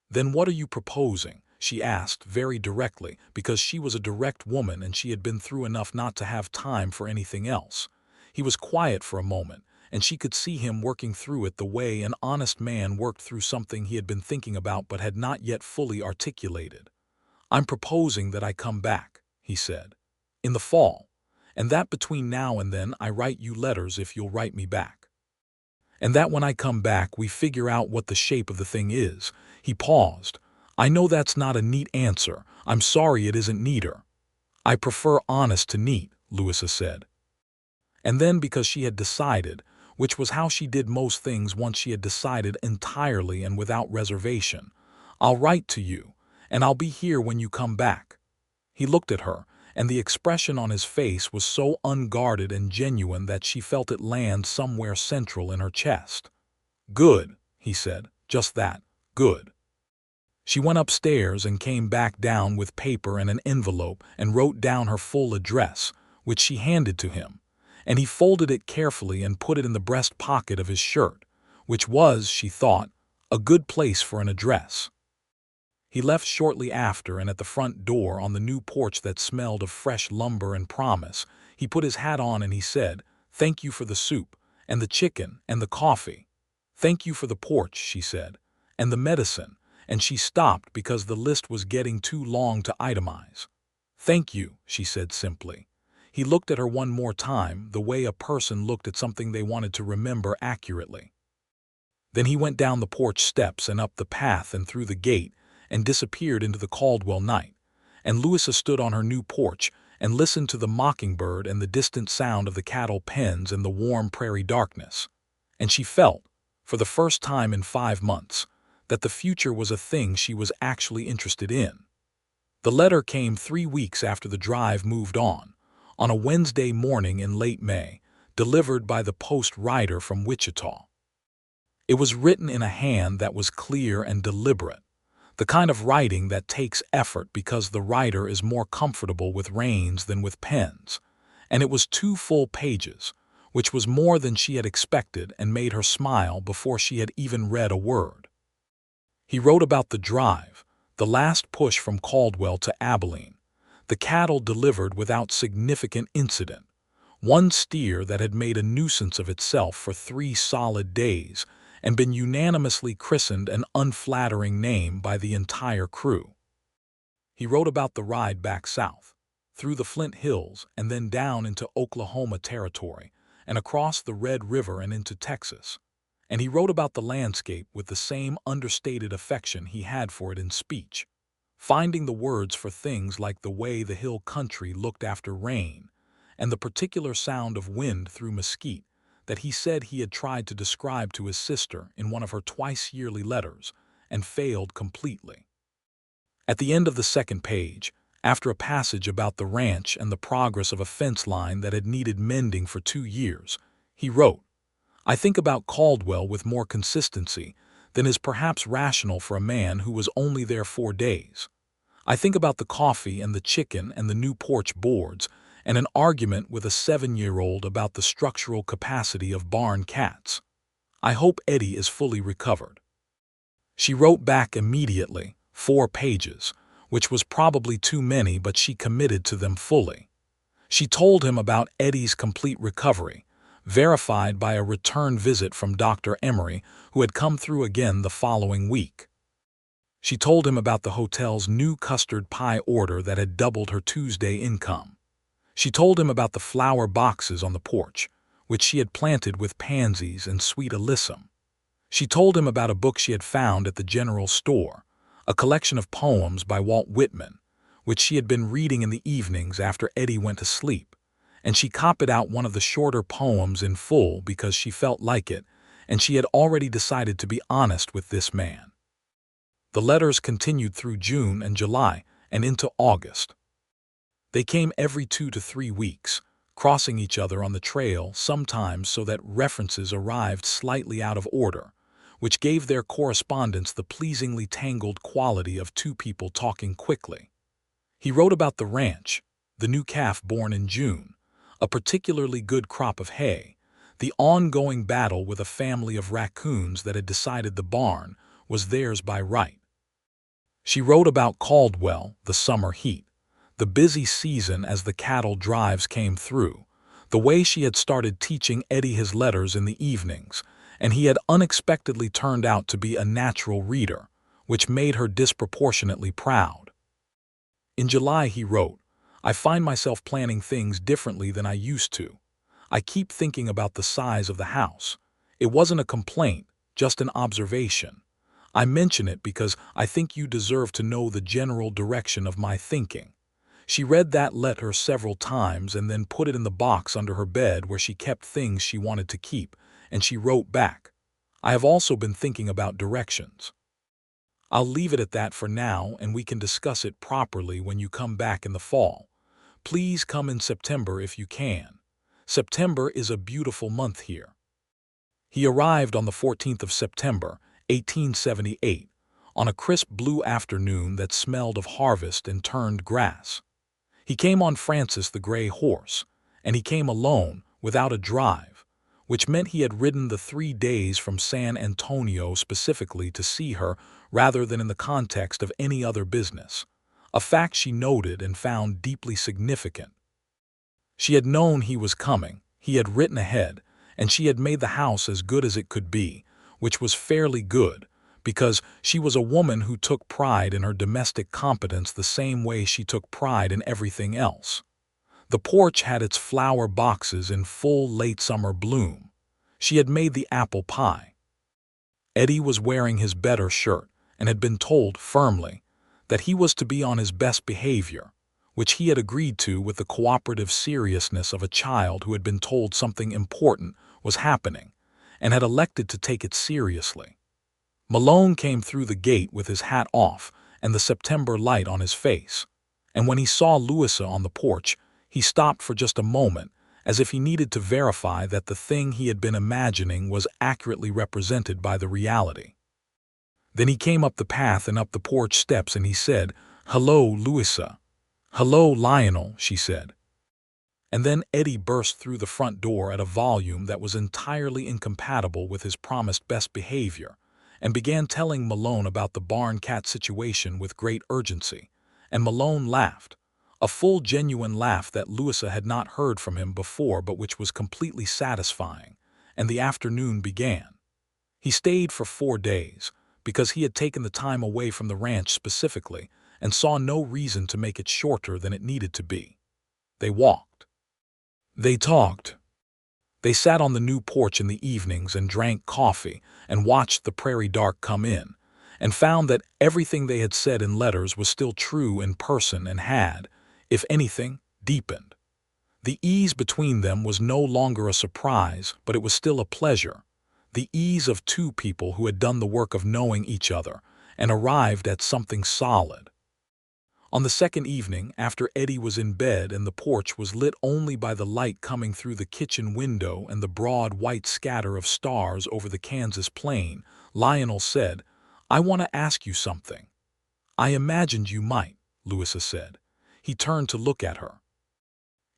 "Then what are you proposing?" she asked very directly, because she was a direct woman and she had been through enough not to have time for anything else. He was quiet for a moment, and she could see him working through it the way an honest man worked through something he had been thinking about but had not yet fully articulated. "I'm proposing that I come back," he said, "in the fall, and that between now and then I write you letters if you'll write me back. And that when I come back we figure out what the shape of the thing is." He paused. "I know that's not a neat answer. I'm sorry it isn't neater." "I prefer honest to neat," Louisa said. And then, because she had decided, which was how she did most things once she had decided entirely and without reservation, "I'll write to you, and I'll be here when you come back." He looked at her, and the expression on his face was so unguarded and genuine that she felt it land somewhere central in her chest. "Good," he said, "just that, good." She went upstairs and came back down with paper and an envelope and wrote down her full address, which she handed to him, and he folded it carefully and put it in the breast pocket of his shirt, which was, she thought, a good place for an address. He left shortly after, and at the front door on the new porch that smelled of fresh lumber and promise, he put his hat on and he said, "Thank you for the soup, and the chicken, and the coffee." "Thank you for the porch," she said, "and the medicine," and she stopped because the list was getting too long to itemize. "Thank you," she said simply. He looked at her one more time, the way a person looked at something they wanted to remember accurately. Then he went down the porch steps and up the path and through the gate and disappeared into the Caldwell night, and Louisa stood on her new porch and listened to the mockingbird and the distant sound of the cattle pens and the warm prairie darkness, and she felt, for the first time in 5 months, that the future was a thing she was actually interested in. The letter came 3 weeks after the drive moved on a Wednesday morning in late May, delivered by the post rider from Wichita. It was written in a hand that was clear and deliberate, the kind of writing that takes effort because the writer is more comfortable with reins than with pens, and it was 2 full pages, which was more than she had expected and made her smile before she had even read a word. He wrote about the drive, the last push from Caldwell to Abilene, the cattle delivered without significant incident, one steer that had made a nuisance of itself for 3 solid days and been unanimously christened an unflattering name by the entire crew. He wrote about the ride back south, through the Flint Hills and then down into Oklahoma territory and across the Red River and into Texas. And he wrote about the landscape with the same understated affection he had for it in speech, finding the words for things like the way the hill country looked after rain and the particular sound of wind through mesquite that he said he had tried to describe to his sister in one of her twice-yearly letters and failed completely. At the end of the second page, after a passage about the ranch and the progress of a fence line that had needed mending for 2 years, he wrote, "I think about Caldwell with more consistency than is perhaps rational for a man who was only there 4 days. I think about the coffee and the chicken and the new porch boards and an argument with a 7-year-old about the structural capacity of barn cats. I hope Eddie is fully recovered." She wrote back immediately, 4 pages, which was probably too many, but she committed to them fully. She told him about Eddie's complete recovery, verified by a return visit from Dr. Emery, who had come through again the following week. She told him about the hotel's new custard pie order that had doubled her Tuesday income. She told him about the flower boxes on the porch, which she had planted with pansies and sweet alyssum. She told him about a book she had found at the general store, a collection of poems by Walt Whitman, which she had been reading in the evenings after Eddie went to sleep, and she copied out one of the shorter poems in full because she felt like it, and she had already decided to be honest with this man. The letters continued through June and July and into August. They came every 2 to 3 weeks, crossing each other on the trail sometimes so that references arrived slightly out of order, which gave their correspondence the pleasingly tangled quality of 2 people talking quickly. He wrote about the ranch, the new calf born in June, a particularly good crop of hay, the ongoing battle with a family of raccoons that had decided the barn was theirs by right. She wrote about Caldwell, the summer heat, the busy season as the cattle drives came through, the way she had started teaching Eddie his letters in the evenings, and he had unexpectedly turned out to be a natural reader, which made her disproportionately proud. In July he wrote, "I find myself planning things differently than I used to. I keep thinking about the size of the house. It wasn't a complaint, just an observation. I mention it because I think you deserve to know the general direction of my thinking." She read that letter several times and then put it in the box under her bed where she kept things she wanted to keep, and she wrote back, "I have also been thinking about directions. I'll leave it at that for now, and we can discuss it properly when you come back in the fall. Please come in September if you can. September is a beautiful month here." He arrived on the 14th of September, 1878, on a crisp blue afternoon that smelled of harvest and turned grass. He came on Francis the gray horse, and he came alone, without a drive, which meant he had ridden the 3 days from San Antonio specifically to see her rather than in the context of any other business, a fact she noted and found deeply significant. She had known he was coming, he had written ahead, and she had made the house as good as it could be, which was fairly good, because she was a woman who took pride in her domestic competence the same way she took pride in everything else. The porch had its flower boxes in full late summer bloom. She had made the apple pie. Eddie was wearing his better shirt and had been told firmly that he was to be on his best behavior, which he had agreed to with the cooperative seriousness of a child who had been told something important was happening and had elected to take it seriously. Malone came through the gate with his hat off and the September light on his face. And when he saw Louisa on the porch, he stopped for just a moment, as if he needed to verify that the thing he had been imagining was accurately represented by the reality. Then he came up the path and up the porch steps and he said, "Hello, Louisa." "Hello, Lionel," she said. And then Eddie burst through the front door at a volume that was entirely incompatible with his promised best behavior, and began telling Malone about the barn cat situation with great urgency. And Malone laughed, a full genuine laugh that Louisa had not heard from him before but which was completely satisfying, and the afternoon began. He stayed for 4 days, because he had taken the time away from the ranch specifically, and saw no reason to make it shorter than it needed to be. They walked. They talked. They sat on the new porch in the evenings and drank coffee and watched the prairie dark come in, and found that everything they had said in letters was still true in person and had, if anything, deepened. The ease between them was no longer a surprise, but it was still a pleasure. The ease of two people who had done the work of knowing each other and arrived at something solid. On the second evening, after Eddie was in bed and the porch was lit only by the light coming through the kitchen window and the broad white scatter of stars over the Kansas plain, Lionel said, "I want to ask you something." "I imagined you might," Louisa said. He turned to look at her.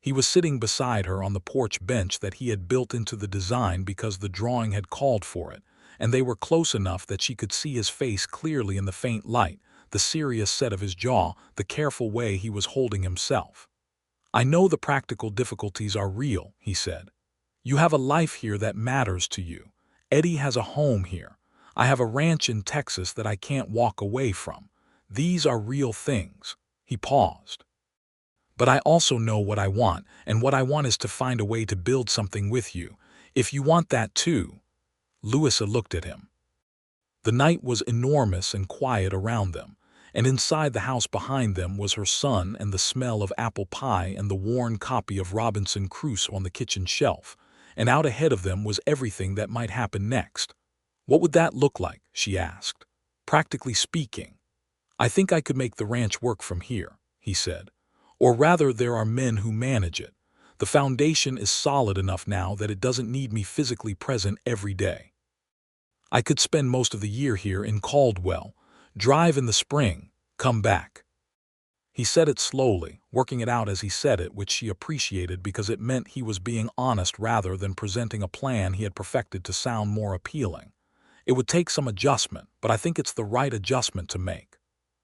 He was sitting beside her on the porch bench that he had built into the design because the drawing had called for it, and they were close enough that she could see his face clearly in the faint light, the serious set of his jaw, the careful way he was holding himself. "I know the practical difficulties are real," he said. "You have a life here that matters to you. Eddie has a home here. I have a ranch in Texas that I can't walk away from. These are real things." He paused. "But I also know what I want, and what I want is to find a way to build something with you. If you want that too." Louisa looked at him. The night was enormous and quiet around them, and inside the house behind them was her son and the smell of apple pie and the worn copy of Robinson Crusoe on the kitchen shelf, and out ahead of them was everything that might happen next. "What would that look like?" she asked. "Practically speaking." "I think I could make the ranch work from here," he said. "Or rather, there are men who manage it. The foundation is solid enough now that it doesn't need me physically present every day. I could spend most of the year here in Caldwell, drive in the spring, come back." He said it slowly, working it out as he said it, which she appreciated because it meant he was being honest rather than presenting a plan he had perfected to sound more appealing. "It would take some adjustment, but I think it's the right adjustment to make."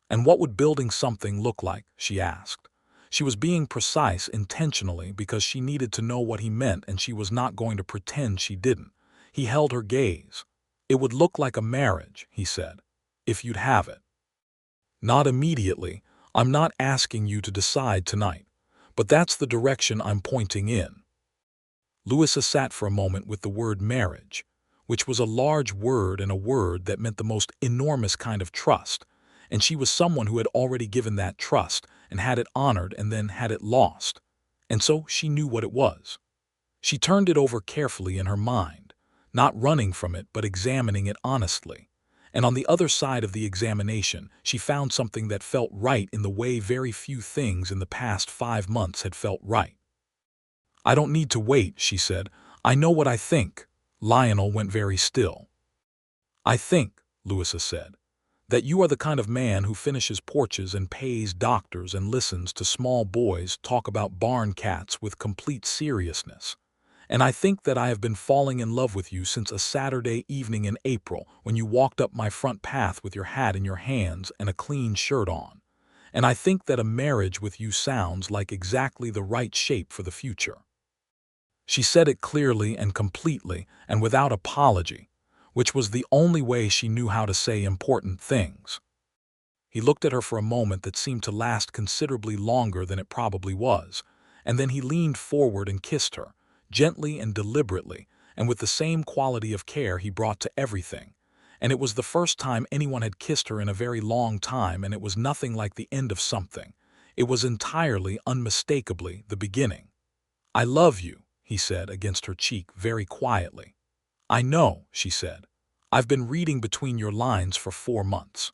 "And what would building something look like?" she asked. She was being precise intentionally because she needed to know what he meant and she was not going to pretend she didn't. He held her gaze. "It would look like a marriage," he said, "if you'd have it." "Not immediately. I'm not asking you to decide tonight. But that's the direction I'm pointing in." Louisa sat for a moment with the word marriage, which was a large word and a word that meant the most enormous kind of trust, and she was someone who had already given that trust and had it honored and then had it lost, and so she knew what it was. She turned it over carefully in her mind, not running from it but examining it honestly, and on the other side of the examination she found something that felt right in the way very few things in the past 5 months had felt right. "I don't need to wait," she said. "I know what I think." Lionel went very still. "I think," Louisa said, "that you are the kind of man who finishes porches and pays doctors and listens to small boys talk about barn cats with complete seriousness. And I think that I have been falling in love with you since a Saturday evening in April when you walked up my front path with your hat in your hands and a clean shirt on. And I think that a marriage with you sounds like exactly the right shape for the future." She said it clearly and completely and without apology, which was the only way she knew how to say important things. He looked at her for a moment that seemed to last considerably longer than it probably was, and then he leaned forward and kissed her, gently and deliberately, and with the same quality of care he brought to everything. And it was the first time anyone had kissed her in a very long time, and it was nothing like the end of something. It was entirely, unmistakably, the beginning. "I love you," he said against her cheek very quietly. "I know," she said. "I've been reading between your lines for 4 months."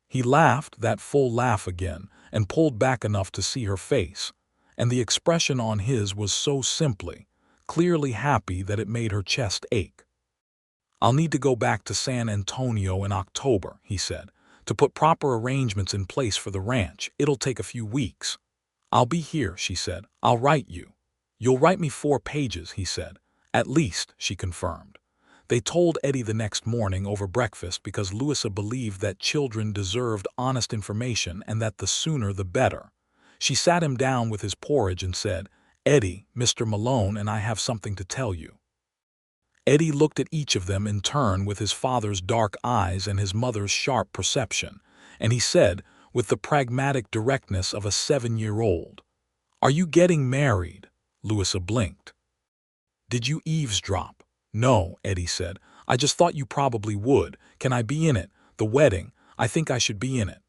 He laughed, that full laugh again, and pulled back enough to see her face, and the expression on his was so clearly happy that it made her chest ache. "I'll need to go back to San Antonio in October," he said, "to put proper arrangements in place for the ranch. It'll take a few weeks." "I'll be here," she said. "I'll write you." "You'll write me 4 pages," he said. "At least," she confirmed. They told Eddie the next morning over breakfast because Louisa believed that children deserved honest information and that the sooner the better. She sat him down with his porridge and said, "Eddie, Mr. Malone and I have something to tell you." Eddie looked at each of them in turn with his father's dark eyes and his mother's sharp perception, and he said, with the pragmatic directness of a 7-year-old, "Are you getting married?" Louisa blinked. "Did you eavesdrop?" "No," Eddie said. "I just thought you probably would. Can I be in it? The wedding. I think I should be in it."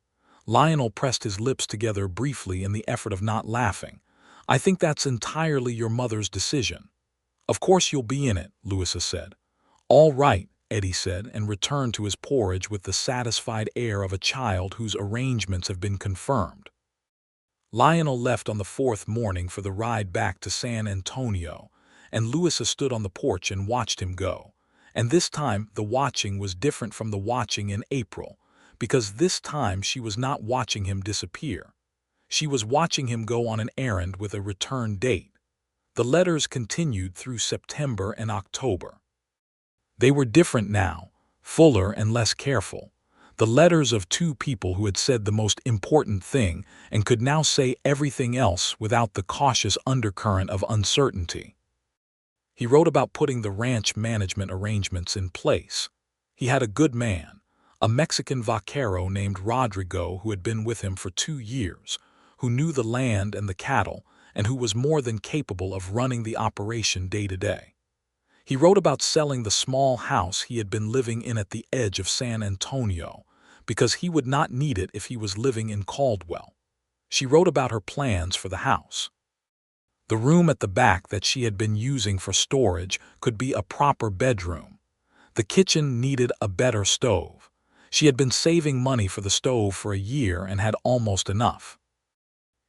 Lionel pressed his lips together briefly in the effort of not laughing. "I think that's entirely your mother's decision." "Of course you'll be in it," Louisa said. "All right," Eddie said, and returned to his porridge with the satisfied air of a child whose arrangements have been confirmed. Lionel left on the 4th morning for the ride back to San Antonio, and Louisa stood on the porch and watched him go. And this time the watching was different from the watching in April, because this time she was not watching him disappear. She was watching him go on an errand with a return date. The letters continued through September and October. They were different now, fuller and less careful. The letters of 2 people who had said the most important thing and could now say everything else without the cautious undercurrent of uncertainty. He wrote about putting the ranch management arrangements in place. He had a good man, a Mexican vaquero named Rodrigo who had been with him for 2 years, who knew the land and the cattle, and who was more than capable of running the operation day to day. He wrote about selling the small house he had been living in at the edge of San Antonio, because he would not need it if he was living in Caldwell. She wrote about her plans for the house. The room at the back that she had been using for storage could be a proper bedroom. The kitchen needed a better stove. She had been saving money for the stove for a year and had almost enough.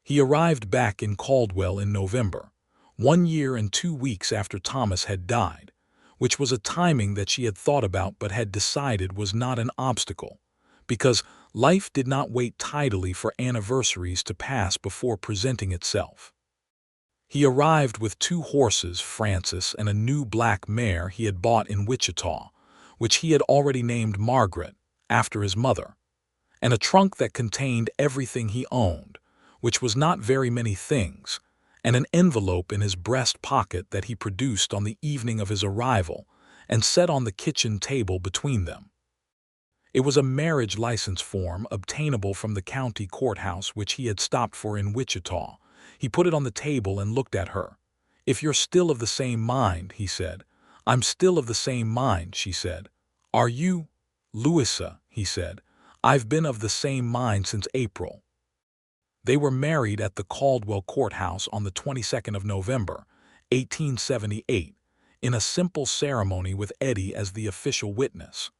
He arrived back in Caldwell in November, 1 year and 2 weeks after Thomas had died, which was a timing that she had thought about but had decided was not an obstacle, because life did not wait tidily for anniversaries to pass before presenting itself. He arrived with 2 horses, Francis, and a new black mare he had bought in Wichita, which he had already named Margaret, after his mother, and a trunk that contained everything he owned, which was not very many things, and an envelope in his breast pocket that he produced on the evening of his arrival and set on the kitchen table between them. It was a marriage license form obtainable from the county courthouse which he had stopped for in Wichita. He put it on the table and looked at her. "If you're still of the same mind," he said. "I'm still of the same mind," she said. "Are you?" "Louisa," he said. "I've been of the same mind since April." They were married at the Caldwell courthouse on the 22nd of November, 1878, in a simple ceremony with Eddie as the official witness.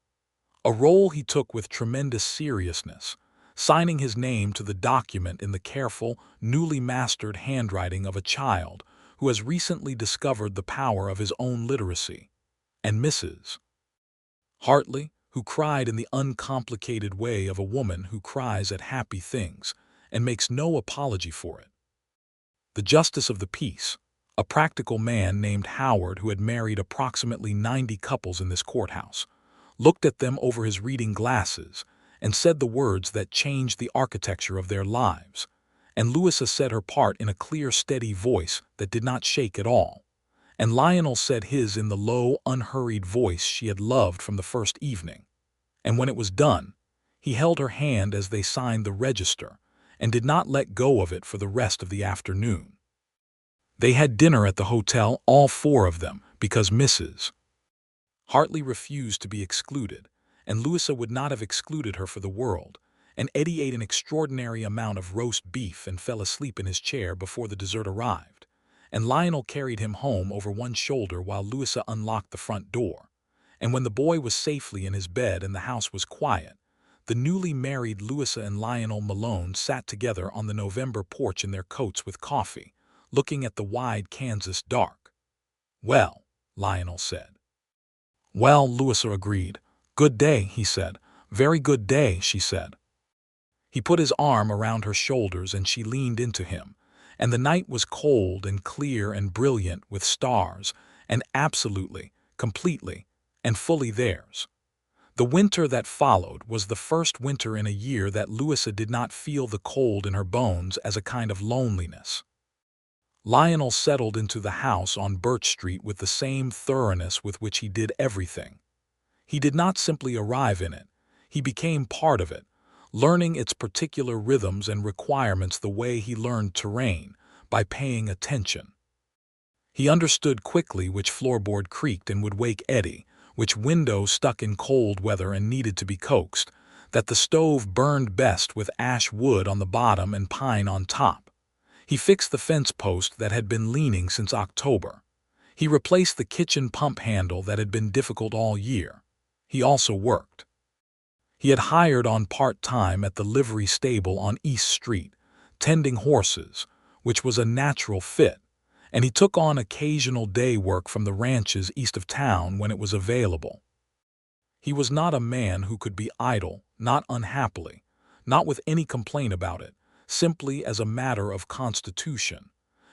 A role he took with tremendous seriousness, signing his name to the document in the careful, newly mastered handwriting of a child who has recently discovered the power of his own literacy, and Mrs. Hartley, who cried in the uncomplicated way of a woman who cries at happy things and makes no apology for it. The justice of the peace, a practical man named Howard who had married approximately 90 couples in this courthouse, looked at them over his reading glasses and said the words that changed the architecture of their lives, and Louisa said her part in a clear, steady voice that did not shake at all, and Lionel said his in the low, unhurried voice she had loved from the first evening. And when it was done, he held her hand as they signed the register and did not let go of it for the rest of the afternoon. They had dinner at the hotel, all 4 of them, because Mrs. Hartley refused to be excluded, and Louisa would not have excluded her for the world, and Eddie ate an extraordinary amount of roast beef and fell asleep in his chair before the dessert arrived, and Lionel carried him home over one shoulder while Louisa unlocked the front door, and when the boy was safely in his bed and the house was quiet, the newly married Louisa and Lionel Malone sat together on the November porch in their coats with coffee, looking at the wide Kansas dark. "Well," Lionel said. "Well," Louisa agreed. "Good day," he said. "Very good day," she said. He put his arm around her shoulders and she leaned into him, and the night was cold and clear and brilliant with stars, and absolutely, completely, and fully theirs. The winter that followed was the first winter in a year that Louisa did not feel the cold in her bones as a kind of loneliness. Lionel settled into the house on Birch Street with the same thoroughness with which he did everything. He did not simply arrive in it, he became part of it, learning its particular rhythms and requirements the way he learned terrain, by paying attention. He understood quickly which floorboard creaked and would wake Eddie, which window stuck in cold weather and needed to be coaxed, that the stove burned best with ash wood on the bottom and pine on top. He fixed the fence post that had been leaning since October. He replaced the kitchen pump handle that had been difficult all year. He also worked. He had hired on part-time at the livery stable on East Street, tending horses, which was a natural fit, and he took on occasional day work from the ranches east of town when it was available. He was not a man who could be idle, not unhappily, not with any complaint about it, simply as a matter of constitution,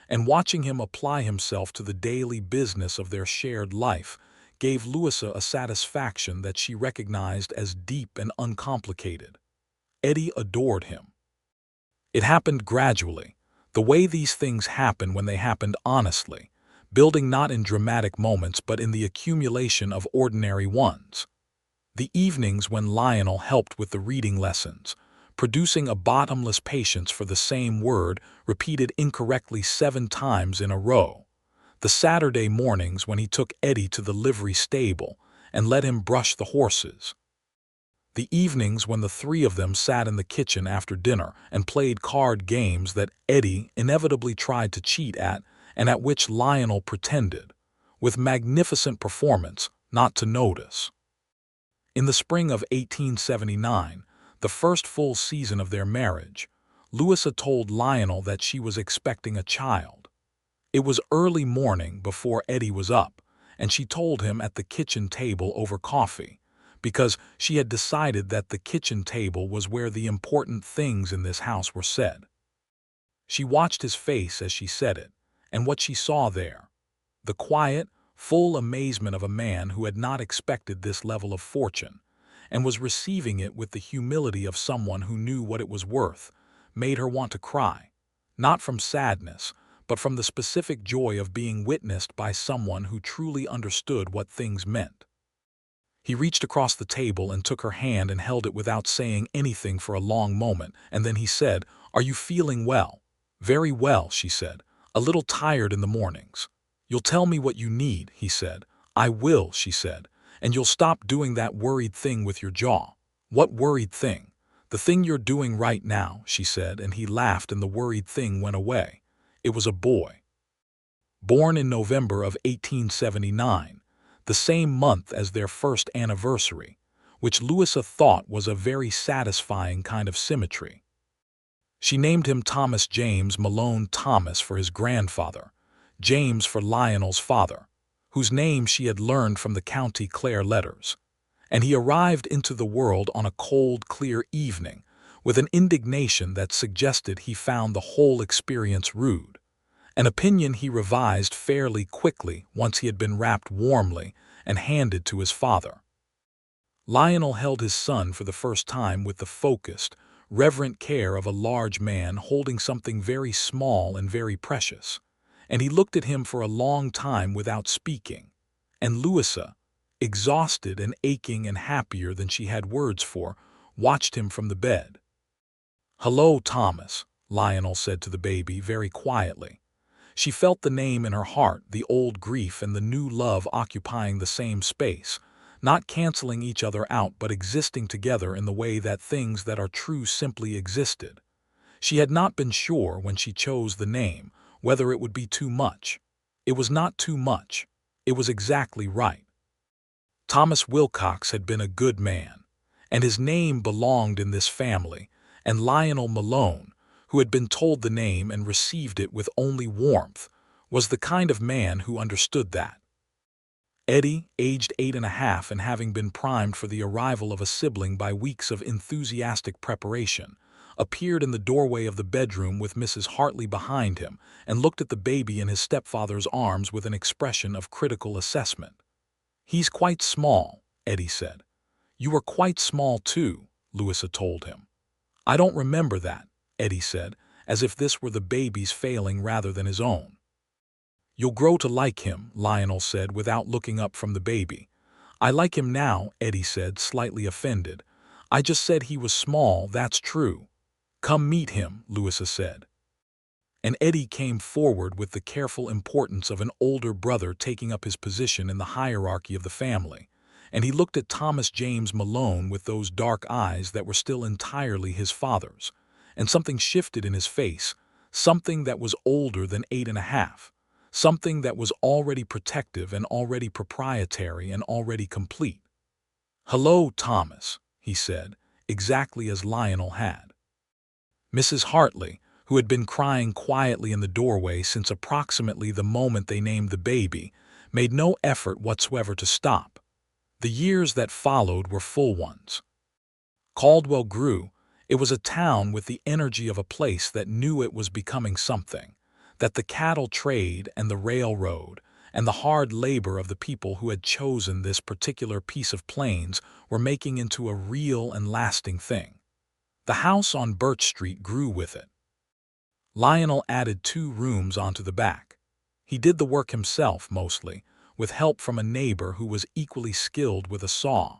and watching him apply himself to the daily business of their shared life gave Louisa a satisfaction that she recognized as deep and uncomplicated. Eddie adored him. It happened gradually, the way these things happen when they happened honestly, building not in dramatic moments but in the accumulation of ordinary ones. The evenings when Lionel helped with the reading lessons, producing a bottomless patience for the same word repeated incorrectly 7 times in a row. The Saturday mornings when he took Eddie to the livery stable and let him brush the horses. The evenings when the 3 of them sat in the kitchen after dinner and played card games that Eddie inevitably tried to cheat at and at which Lionel pretended, with magnificent performance, not to notice. In the spring of 1879, the first full season of their marriage, Louisa told Lionel that she was expecting a child. It was early morning before Eddie was up, and she told him at the kitchen table over coffee, because she had decided that the kitchen table was where the important things in this house were said. She watched his face as she said it, and what she saw there, the quiet, full amazement of a man who had not expected this level of fortune, and was receiving it with the humility of someone who knew what it was worth, made her want to cry, not from sadness, but from the specific joy of being witnessed by someone who truly understood what things meant. He reached across the table and took her hand and held it without saying anything for a long moment, and then he said, "Are you feeling well?" "Very well," she said. "A little tired in the mornings." "You'll tell me what you need," he said. "I will," she said. "And you'll stop doing that worried thing with your jaw." "What worried thing?" "The thing you're doing right now," she said, and he laughed and the worried thing went away. It was a boy. Born in November of 1879, the same month as their first anniversary, which Louisa thought was a very satisfying kind of symmetry. She named him Thomas James Malone Thomas for his grandfather, James for Lionel's father, whose name she had learned from the County Clare letters, and he arrived into the world on a cold, clear evening with an indignation that suggested he found the whole experience rude, an opinion he revised fairly quickly once he had been wrapped warmly and handed to his father. Lionel held his son for the first time with the focused, reverent care of a large man holding something very small and very precious, and he looked at him for a long time without speaking, and Louisa, exhausted and aching and happier than she had words for, watched him from the bed. "Hello, Thomas," Lionel said to the baby very quietly. She felt the name in her heart, the old grief and the new love occupying the same space, not canceling each other out but existing together in the way that things that are true simply existed. She had not been sure when she chose the name whether it would be too much. It was not too much. It was exactly right. Thomas Wilcox had been a good man, and his name belonged in this family, and Lionel Malone, who had been told the name and received it with only warmth, was the kind of man who understood that. Eddie, aged 8.5 and having been primed for the arrival of a sibling by weeks of enthusiastic preparation, appeared in the doorway of the bedroom with Mrs. Hartley behind him and looked at the baby in his stepfather's arms with an expression of critical assessment. "He's quite small," Eddie said. "You were quite small too," Louisa told him. "I don't remember that," Eddie said, as if this were the baby's failing rather than his own. "You'll grow to like him," Lionel said without looking up from the baby. "I like him now," Eddie said, slightly offended. "I just said he was small, that's true." "Come meet him," Louisa said. And Eddie came forward with the careful importance of an older brother taking up his position in the hierarchy of the family, and he looked at Thomas James Malone with those dark eyes that were still entirely his father's, and something shifted in his face, something that was older than 8.5. Something that was already protective and already proprietary and already complete. "Hello, Thomas," he said, exactly as Lionel had. Mrs. Hartley, who had been crying quietly in the doorway since approximately the moment they named the baby, made no effort whatsoever to stop. The years that followed were full ones. Caldwell grew. It was a town with the energy of a place that knew it was becoming something, that the cattle trade and the railroad and the hard labor of the people who had chosen this particular piece of plains were making into a real and lasting thing. The house on Birch Street grew with it. Lionel added 2 rooms onto the back. He did the work himself, mostly, with help from a neighbor who was equally skilled with a saw.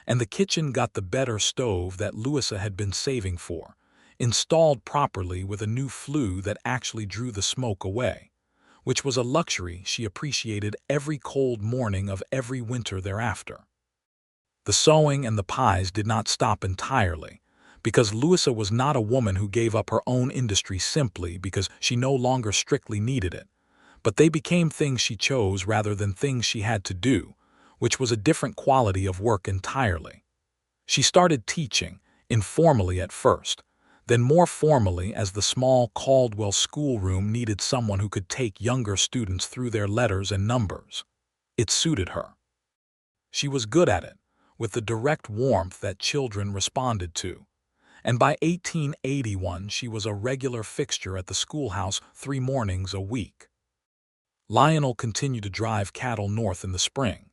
And the kitchen got the better stove that Louisa had been saving for, installed properly with a new flue that actually drew the smoke away, which was a luxury she appreciated every cold morning of every winter thereafter. The sewing and the pies did not stop entirely, because Louisa was not a woman who gave up her own industry simply because she no longer strictly needed it, but they became things she chose rather than things she had to do, which was a different quality of work entirely. She started teaching, informally at first, then more formally as the small Caldwell schoolroom needed someone who could take younger students through their letters and numbers. It suited her. She was good at it, with the direct warmth that children responded to, and by 1881 she was a regular fixture at the schoolhouse 3 mornings a week. Lionel continued to drive cattle north in the spring.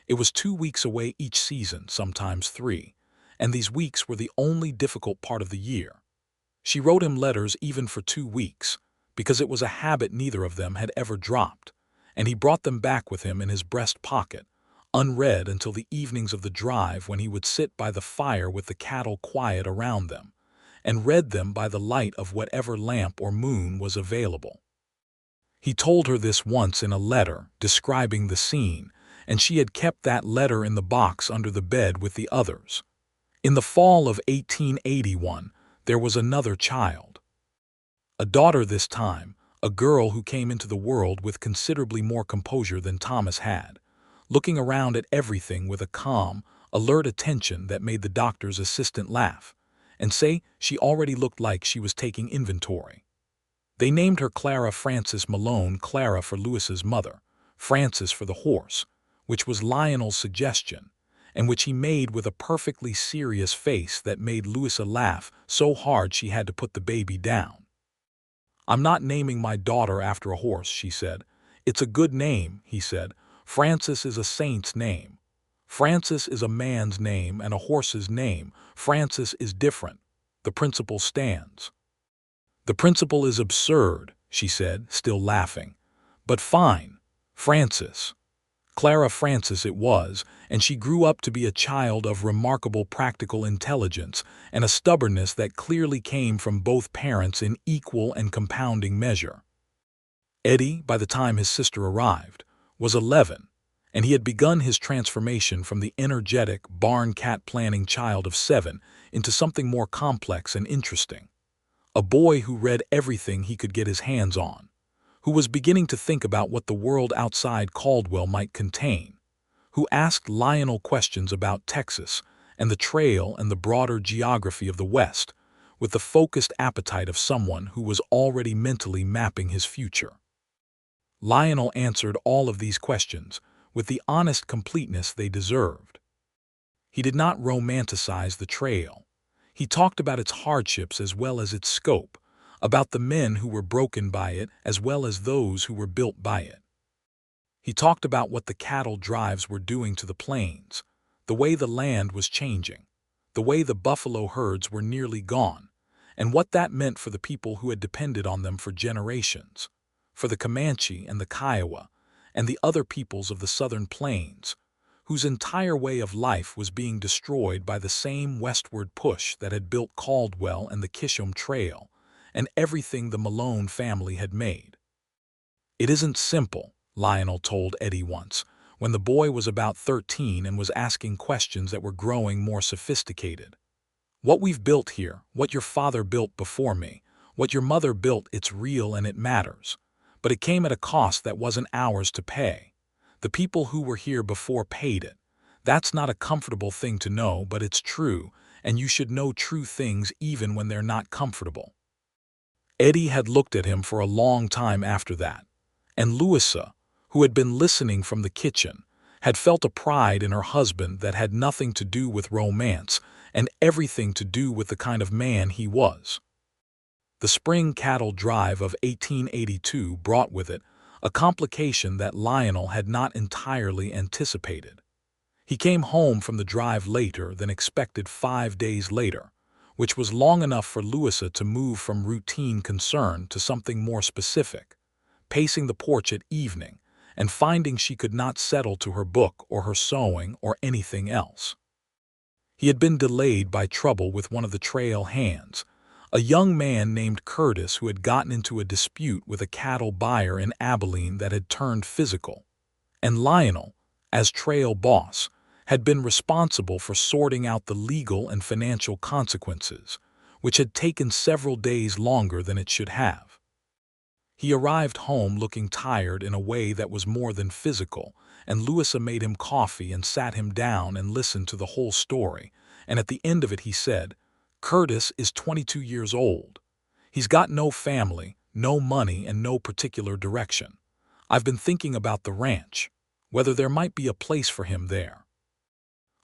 It was 2 weeks away each season, sometimes 3, and these weeks were the only difficult part of the year. She wrote him letters even for 2 weeks, because it was a habit neither of them had ever dropped, and he brought them back with him in his breast pocket, unread until the evenings of the drive when he would sit by the fire with the cattle quiet around them, and read them by the light of whatever lamp or moon was available. He told her this once in a letter, describing the scene, and she had kept that letter in the box under the bed with the others. In the fall of 1881, there was another child. A daughter this time, a girl who came into the world with considerably more composure than Thomas had, looking around at everything with a calm, alert attention that made the doctor's assistant laugh, and say she already looked like she was taking inventory. They named her Clara Frances Malone, Clara for Louisa's mother, Frances for the horse, which was Lionel's suggestion, and which he made with a perfectly serious face that made Louisa laugh so hard she had to put the baby down. "I'm not naming my daughter after a horse," she said. "It's a good name," he said. "Francis is a saint's name. Francis is a man's name and a horse's name. Francis is different. The principle stands." "The principle is absurd," she said, still laughing. "But fine. Francis." Clara Frances it was, and she grew up to be a child of remarkable practical intelligence and a stubbornness that clearly came from both parents in equal and compounding measure. Eddie, by the time his sister arrived, was 11, and he had begun his transformation from the energetic, barn-cat-planning child of 7 into something more complex and interesting. A boy who read everything he could get his hands on, who was beginning to think about what the world outside Caldwell might contain, who asked Lionel questions about Texas and the trail and the broader geography of the West, with the focused appetite of someone who was already mentally mapping his future. Lionel answered all of these questions with the honest completeness they deserved. He did not romanticize the trail. He talked about its hardships as well as its scope, about the men who were broken by it as well as those who were built by it. He talked about what the cattle drives were doing to the plains, the way the land was changing, the way the buffalo herds were nearly gone, and what that meant for the people who had depended on them for generations, for the Comanche and the Kiowa, and the other peoples of the southern plains, whose entire way of life was being destroyed by the same westward push that had built Caldwell and the Kishom Trail, and everything the Malone family had made. "It isn't simple," Lionel told Eddie once, when the boy was about 13 and was asking questions that were growing more sophisticated. "What we've built here, what your father built before me, what your mother built, it's real and it matters. But it came at a cost that wasn't ours to pay. The people who were here before paid it. That's not a comfortable thing to know, but it's true, and you should know true things even when they're not comfortable." Eddie had looked at him for a long time after that, and Louisa, who had been listening from the kitchen, had felt a pride in her husband that had nothing to do with romance and everything to do with the kind of man he was. The spring cattle drive of 1882 brought with it a complication that Lionel had not entirely anticipated. He came home from the drive later than expected 5 days later, which was long enough for Louisa to move from routine concern to something more specific, pacing the porch at evening and finding she could not settle to her book or her sewing or anything else. He had been delayed by trouble with one of the trail hands, a young man named Curtis who had gotten into a dispute with a cattle buyer in Abilene that had turned physical, and Lionel, as trail boss, had been responsible for sorting out the legal and financial consequences, which had taken several days longer than it should have. He arrived home looking tired in a way that was more than physical, and Louisa made him coffee and sat him down and listened to the whole story, and at the end of it he said, "Curtis is 22 years old. He's got no family, no money, and no particular direction. I've been thinking about the ranch, whether there might be a place for him there."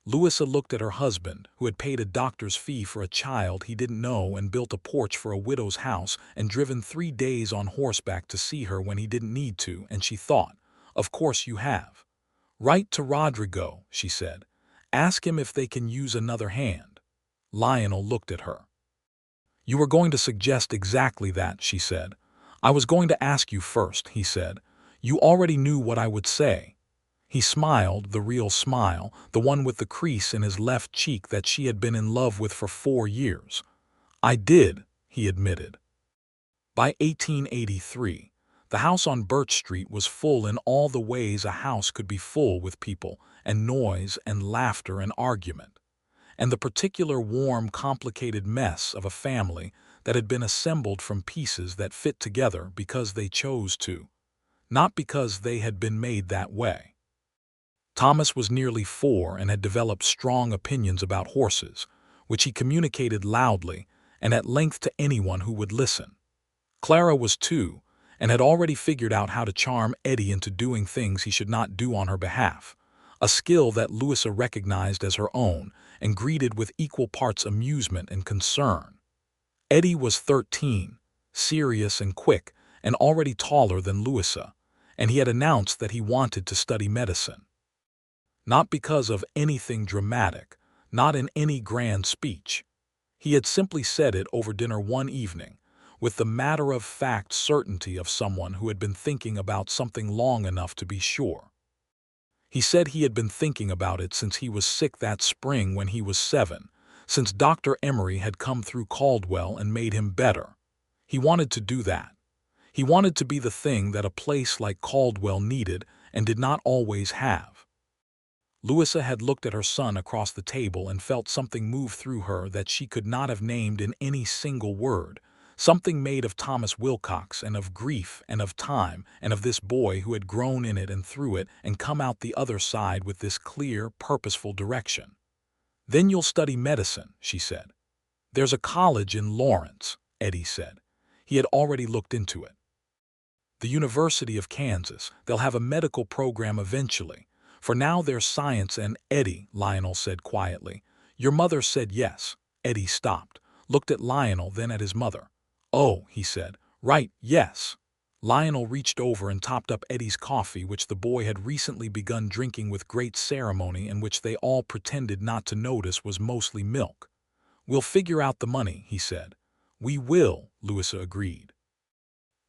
Louisa looked at her husband, who had paid a doctor's fee for a child he didn't know and built a porch for a widow's house and driven 3 days on horseback to see her when he didn't need to, and she thought, "Of course you have. Write to Rodrigo," she said. "Ask him if they can use another hand." Lionel looked at her. "You were going to suggest exactly that," she said. "I was going to ask you first," he said. "You already knew what I would say." He smiled, the real smile, the one with the crease in his left cheek that she had been in love with for 4 years. "I did," he admitted. By 1883, the house on Birch Street was full in all the ways a house could be full, with people and noise and laughter and argument, and the particular warm, complicated mess of a family that had been assembled from pieces that fit together because they chose to, not because they had been made that way. Thomas was nearly 4 and had developed strong opinions about horses, which he communicated loudly and at length to anyone who would listen. Clara was 2 and had already figured out how to charm Eddie into doing things he should not do on her behalf, a skill that Louisa recognized as her own and greeted with equal parts amusement and concern. Eddie was 13, serious and quick, and already taller than Louisa, and he had announced that he wanted to study medicine. Not because of anything dramatic, not in any grand speech. He had simply said it over dinner one evening, with the matter-of-fact certainty of someone who had been thinking about something long enough to be sure. He said he had been thinking about it since he was sick that spring when he was 7, since Dr. Emery had come through Caldwell and made him better. He wanted to do that. He wanted to be the thing that a place like Caldwell needed and did not always have. Louisa had looked at her son across the table and felt something move through her that she could not have named in any single word, something made of Thomas Wilcox and of grief and of time and of this boy who had grown in it and through it and come out the other side with this clear, purposeful direction. Then you'll study medicine, she said. There's a college in Lawrence, Eddie said. He had already looked into it. The University of Kansas. They'll have a medical program eventually. For now there's science and Eddie, Lionel said quietly. Your mother said yes. Eddie stopped, looked at Lionel, then at his mother. Oh, he said. Right, yes. Lionel reached over and topped up Eddie's coffee, which the boy had recently begun drinking with great ceremony and which they all pretended not to notice was mostly milk. We'll figure out the money, he said. We will, Louisa agreed.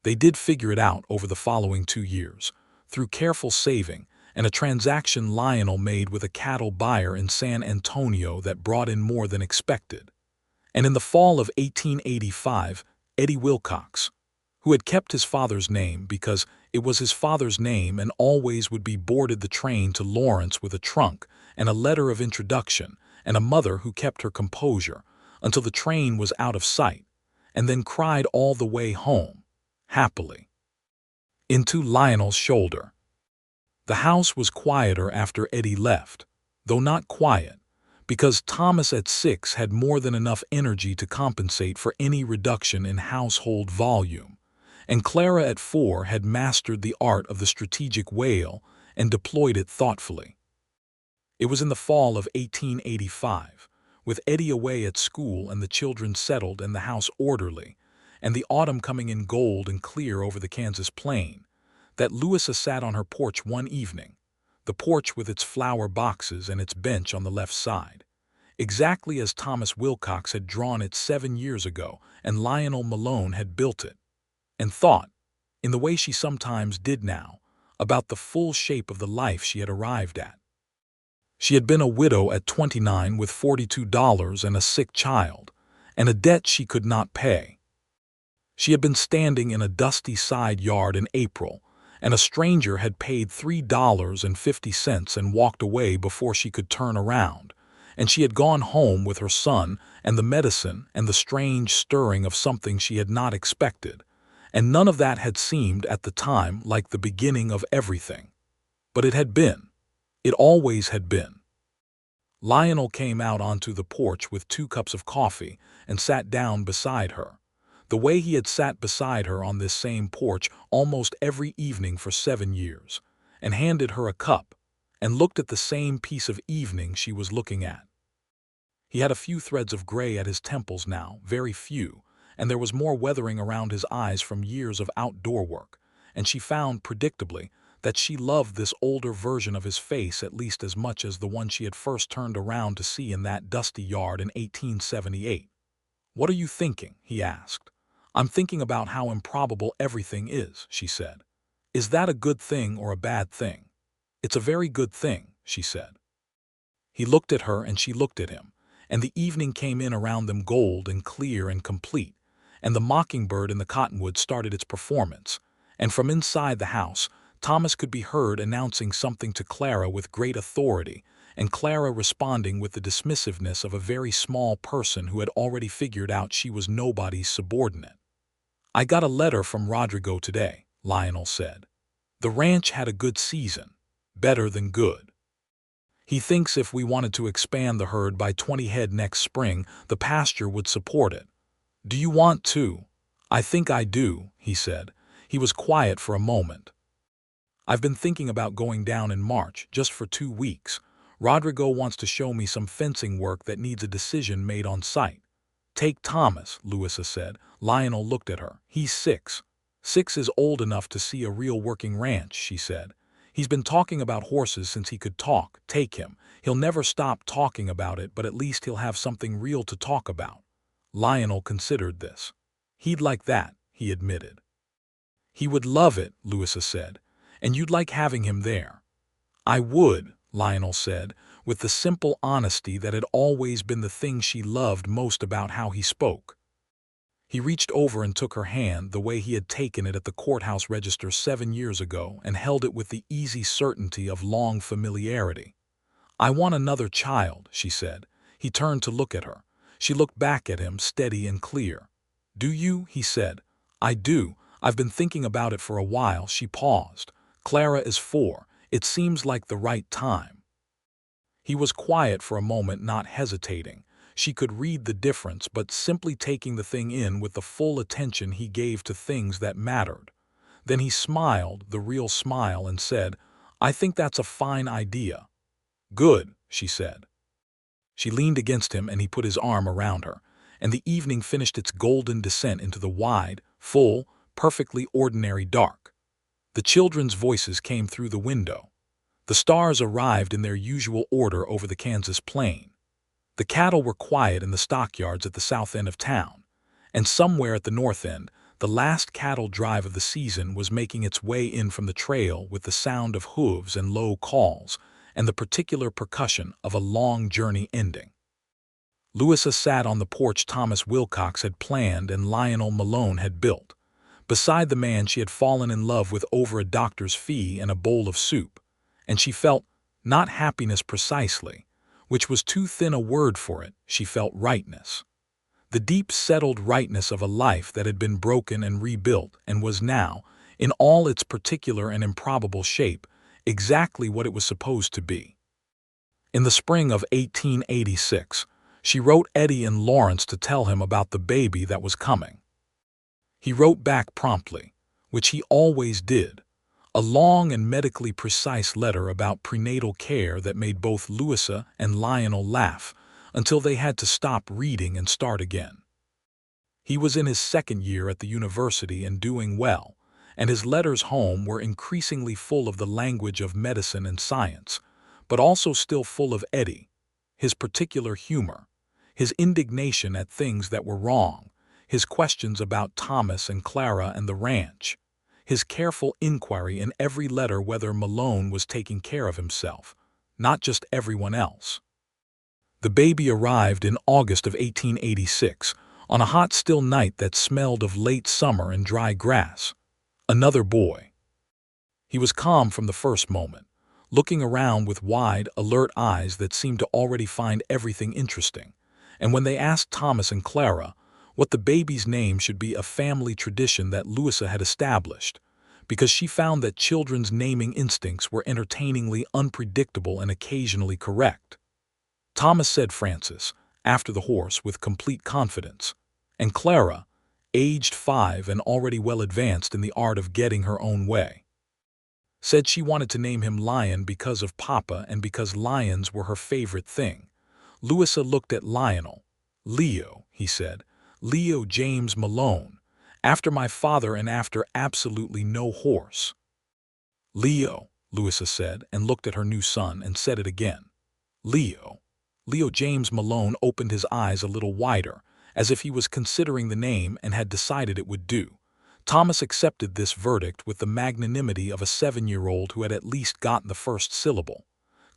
They did figure it out over the following 2 years, through careful saving and a transaction Lionel made with a cattle buyer in San Antonio that brought in more than expected. And in the fall of 1885, Eddie Wilcox, who had kept his father's name because it was his father's name and always would be, boarded the train to Lawrence with a trunk and a letter of introduction and a mother who kept her composure until the train was out of sight, and then cried all the way home, happily, into Lionel's shoulder. The house was quieter after Eddie left, though not quiet, because Thomas at 6 had more than enough energy to compensate for any reduction in household volume, and Clara at 4 had mastered the art of the strategic wail and deployed it thoughtfully. It was in the fall of 1885, with Eddie away at school and the children settled and the house orderly, and the autumn coming in gold and clear over the Kansas plain, that Louisa sat on her porch one evening, the porch with its flower boxes and its bench on the left side, exactly as Thomas Wilcox had drawn it 7 years ago and Lionel Malone had built it, and thought, in the way she sometimes did now, about the full shape of the life she had arrived at. She had been a widow at 29 with $42 and a sick child, and a debt she could not pay. She had been standing in a dusty side yard in April, and a stranger had paid $3.50 and walked away before she could turn around, and she had gone home with her son and the medicine and the strange stirring of something she had not expected, and none of that had seemed at the time like the beginning of everything. But it had been. It always had been. Lionel came out onto the porch with 2 cups of coffee and sat down beside her, the way he had sat beside her on this same porch almost every evening for 7 years, and handed her a cup, and looked at the same piece of evening she was looking at. He had a few threads of gray at his temples now, very few, and there was more weathering around his eyes from years of outdoor work, and she found, predictably, that she loved this older version of his face at least as much as the one she had first turned around to see in that dusty yard in 1878. "What are you thinking?" he asked. "I'm thinking about how improbable everything is," she said. "Is that a good thing or a bad thing?" "It's a very good thing," she said. He looked at her and she looked at him, and the evening came in around them gold and clear and complete, and the mockingbird in the cottonwood started its performance, and from inside the house Thomas could be heard announcing something to Clara with great authority, and Clara responding with the dismissiveness of a very small person who had already figured out she was nobody's subordinate. "I got a letter from Rodrigo today," Lionel said. "The ranch had a good season, better than good. He thinks if we wanted to expand the herd by 20 head next spring, the pasture would support it. Do you want to?" "I think I do," he said. He was quiet for a moment. "I've been thinking about going down in March, just for 2 weeks. Rodrigo wants to show me some fencing work that needs a decision made on site." "Take Thomas," Louisa said. Lionel looked at her. "He's 6. 6 is old enough to see a real working ranch," she said. "He's been talking about horses since he could talk. Take him. He'll never stop talking about it, but at least he'll have something real to talk about." Lionel considered this. "He'd like that," he admitted. "He would love it," Louisa said. "And you'd like having him there." "I would," Lionel said, with the simple honesty that had always been the thing she loved most about how he spoke. He reached over and took her hand the way he had taken it at the courthouse register 7 years ago and held it with the easy certainty of long familiarity. "I want another child," she said. He turned to look at her. She looked back at him, steady and clear. "Do you?" he said. "I do. I've been thinking about it for a while." She paused. "Clara is 4. It seems like the right time." He was quiet for a moment, not hesitating. She could read the difference, but simply taking the thing in with the full attention he gave to things that mattered. Then he smiled, the real smile, and said, "I think that's a fine idea." "Good," she said. She leaned against him and he put his arm around her, and the evening finished its golden descent into the wide, full, perfectly ordinary dark. The children's voices came through the window. The stars arrived in their usual order over the Kansas plain. The cattle were quiet in the stockyards at the south end of town, and somewhere at the north end, the last cattle drive of the season was making its way in from the trail with the sound of hooves and low calls, and the particular percussion of a long journey ending. Louisa sat on the porch Thomas Wilcox had planned and Lionel Malone had built, beside the man she had fallen in love with over a doctor's fee and a bowl of soup, and she felt, not happiness precisely, which was too thin a word for it, she felt rightness. The deep settled rightness of a life that had been broken and rebuilt and was now, in all its particular and improbable shape, exactly what it was supposed to be. In the spring of 1886, she wrote Eddie in Lawrence to tell him about the baby that was coming. He wrote back promptly, which he always did, a long and medically precise letter about prenatal care that made both Louisa and Lionel laugh until they had to stop reading and start again. He was in his second year at the university and doing well, and his letters home were increasingly full of the language of medicine and science, but also still full of Eddie, his particular humor, his indignation at things that were wrong, his questions about Thomas and Clara and the ranch, his careful inquiry in every letter whether Malone was taking care of himself, not just everyone else. The baby arrived in August of 1886, on a hot, still night that smelled of late summer and dry grass. Another boy. He was calm from the first moment, looking around with wide, alert eyes that seemed to already find everything interesting, and when they asked Thomas and Clara what the baby's name should be, a family tradition that Louisa had established, because she found that children's naming instincts were entertainingly unpredictable and occasionally correct. Thomas said Francis, after the horse, with complete confidence, and Clara, aged 5 and already well advanced in the art of getting her own way, said she wanted to name him Lion because of Papa and because lions were her favorite thing. Louisa looked at Lionel. "Leo," he said, "Leo James Malone, after my father and after absolutely no horse." "Leo," Louisa said, and looked at her new son and said it again. "Leo." Leo James Malone opened his eyes a little wider, as if he was considering the name and had decided it would do. Thomas accepted this verdict with the magnanimity of a 7-year-old who had at least gotten the first syllable.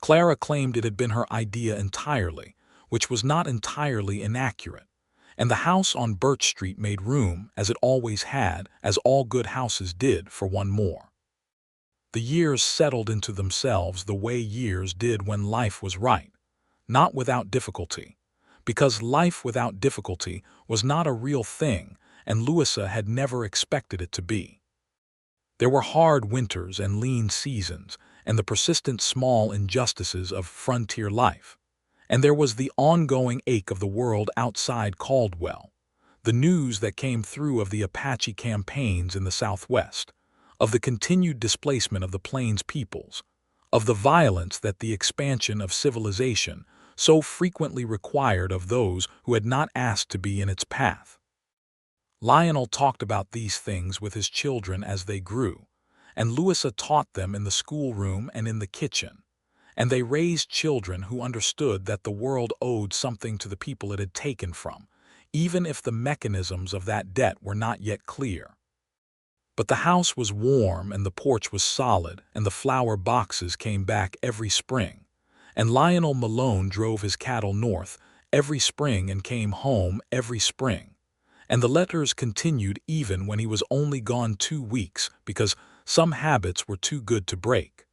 Clara claimed it had been her idea entirely, which was not entirely inaccurate, and the house on Birch Street made room, as it always had, as all good houses did, for one more. The years settled into themselves the way years did when life was right, not without difficulty, because life without difficulty was not a real thing, and Louisa had never expected it to be. There were hard winters and lean seasons, and the persistent small injustices of frontier life. And there was the ongoing ache of the world outside Caldwell, the news that came through of the Apache campaigns in the Southwest, of the continued displacement of the Plains peoples, of the violence that the expansion of civilization so frequently required of those who had not asked to be in its path. Lionel talked about these things with his children as they grew, and Louisa taught them in the schoolroom and in the kitchen, and they raised children who understood that the world owed something to the people it had taken from, even if the mechanisms of that debt were not yet clear. But the house was warm and the porch was solid and the flower boxes came back every spring, and Lionel Malone drove his cattle north every spring and came home every spring, and the letters continued even when he was only gone 2 weeks because some habits were too good to break.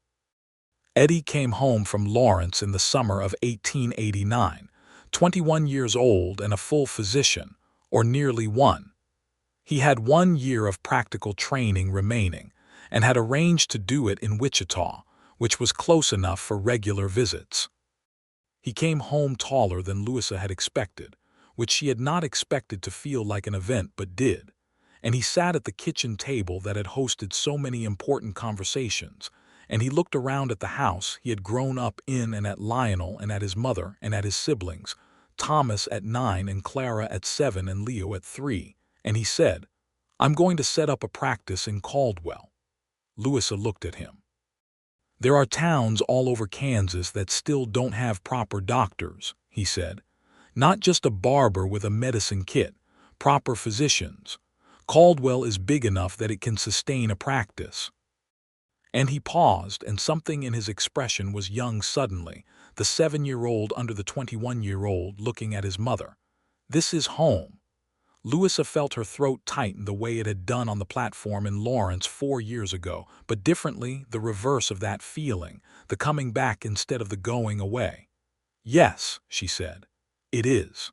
Eddie came home from Lawrence in the summer of 1889, 21 years old and a full physician, or nearly one. He had 1 year of practical training remaining and had arranged to do it in Wichita, which was close enough for regular visits. He came home taller than Louisa had expected, which she had not expected to feel like an event but did, and he sat at the kitchen table that had hosted so many important conversations, and he looked around at the house he had grown up in and at Lionel and at his mother and at his siblings, Thomas at 9 and Clara at 7 and Leo at 3, and he said, "I'm going to set up a practice in Caldwell." Louisa looked at him. "There are towns all over Kansas that still don't have proper doctors," he said. "Not just a barber with a medicine kit, proper physicians. Caldwell is big enough that it can sustain a practice." And he paused, and something in his expression was young suddenly, the 7-year-old under the 21-year-old looking at his mother. "This is home." Louisa felt her throat tighten the way it had done on the platform in Lawrence 4 years ago, but differently, the reverse of that feeling, the coming back instead of the going away. "Yes," she said, "it is."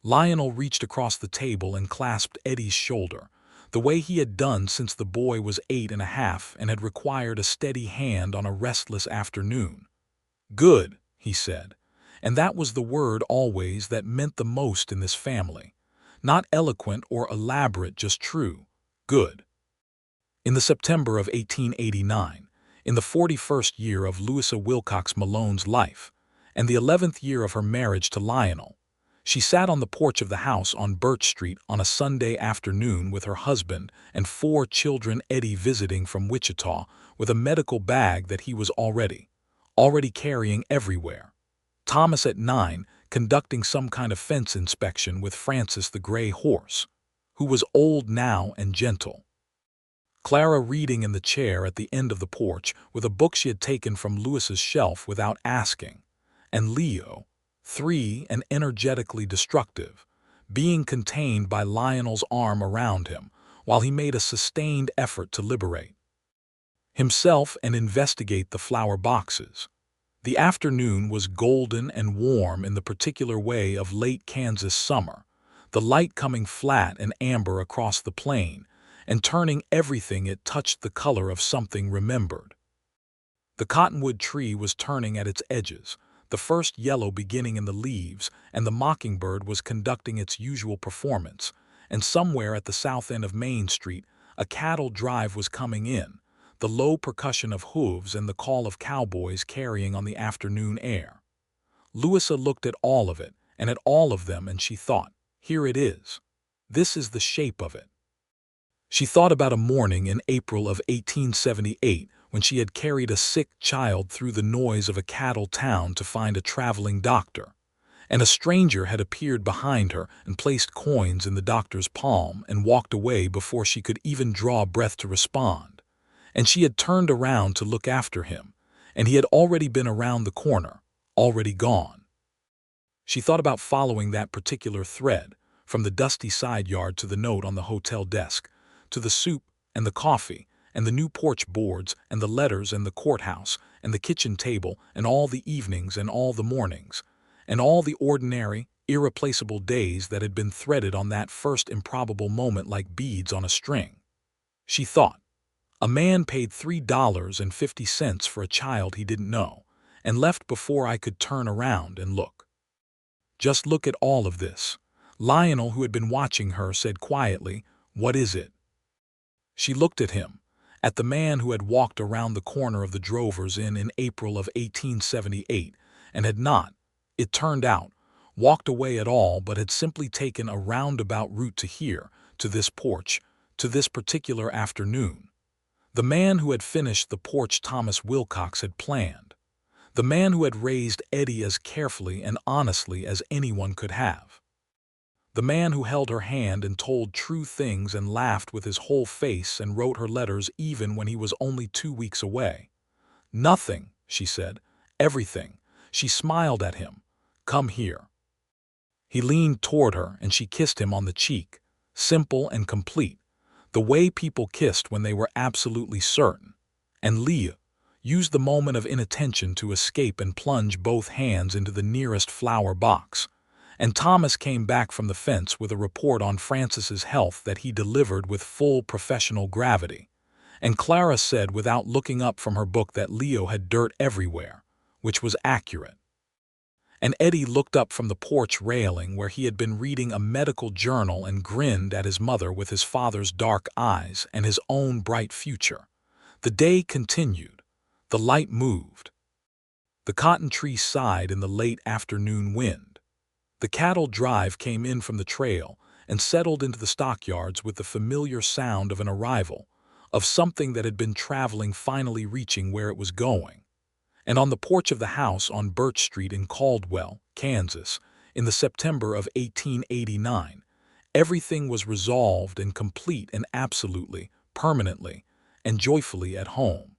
Lionel reached across the table and clasped Eddie's shoulder, the way he had done since the boy was 8.5 and had required a steady hand on a restless afternoon. "Good," he said, and that was the word always that meant the most in this family. Not eloquent or elaborate, just true. Good. In the September of 1889, in the 41st year of Louisa Wilcox Malone's life, and the 11th year of her marriage to Lionel, she sat on the porch of the house on Birch Street on a Sunday afternoon with her husband and 4 children, Eddie visiting from Wichita with a medical bag that he was already carrying everywhere. Thomas at 9, conducting some kind of fence inspection with Francis the gray horse, who was old now and gentle. Clara reading in the chair at the end of the porch with a book she had taken from Louisa's shelf without asking, and Leo, 3 and energetically destructive, being contained by Lionel's arm around him while he made a sustained effort to liberate himself and investigate the flower boxes. The afternoon was golden and warm in the particular way of late Kansas summer, the light coming flat and amber across the plain and turning everything it touched the color of something remembered. The cottonwood tree was turning at its edges, the first yellow beginning in the leaves, and the mockingbird was conducting its usual performance, and somewhere at the south end of Main Street a cattle drive was coming in, the low percussion of hooves and the call of cowboys carrying on the afternoon air. Louisa looked at all of it, and at all of them, and she thought, here it is. This is the shape of it. She thought about a morning in April of 1878 when she had carried a sick child through the noise of a cattle town to find a traveling doctor, and a stranger had appeared behind her and placed coins in the doctor's palm and walked away before she could even draw breath to respond. And she had turned around to look after him, and he had already been around the corner, already gone. She thought about following that particular thread, from the dusty side yard to the note on the hotel desk, to the soup and the coffee and the new porch boards and the letters and the courthouse and the kitchen table and all the evenings and all the mornings, and all the ordinary, irreplaceable days that had been threaded on that first improbable moment like beads on a string. She thought, a man paid $3.50 for a child he didn't know, and left before I could turn around and look. Just look at all of this. Lionel, who had been watching her, said quietly, "What is it?" She looked at him, at the man who had walked around the corner of the Drovers Inn in April of 1878, and had not, it turned out, walked away at all, but had simply taken a roundabout route to here, to this porch, to this particular afternoon. The man who had finished the porch Thomas Wilcox had planned. The man who had raised Eddie as carefully and honestly as anyone could have. The man who held her hand and told true things and laughed with his whole face and wrote her letters even when he was only 2 weeks away. "Nothing," she said. "Everything." She smiled at him. "Come here." He leaned toward her and she kissed him on the cheek, simple and complete, the way people kissed when they were absolutely certain. And Leah used the moment of inattention to escape and plunge both hands into the nearest flower box. And Thomas came back from the fence with a report on Francis's health that he delivered with full professional gravity. And Clara said without looking up from her book that Leo had dirt everywhere, which was accurate. And Eddie looked up from the porch railing where he had been reading a medical journal and grinned at his mother with his father's dark eyes and his own bright future. The day continued. The light moved. The cotton tree sighed in the late afternoon wind. The cattle drive came in from the trail and settled into the stockyards with the familiar sound of an arrival, of something that had been traveling finally reaching where it was going. And on the porch of the house on Birch Street in Caldwell, Kansas, in the September of 1889, everything was resolved and complete and absolutely, permanently, and joyfully at home.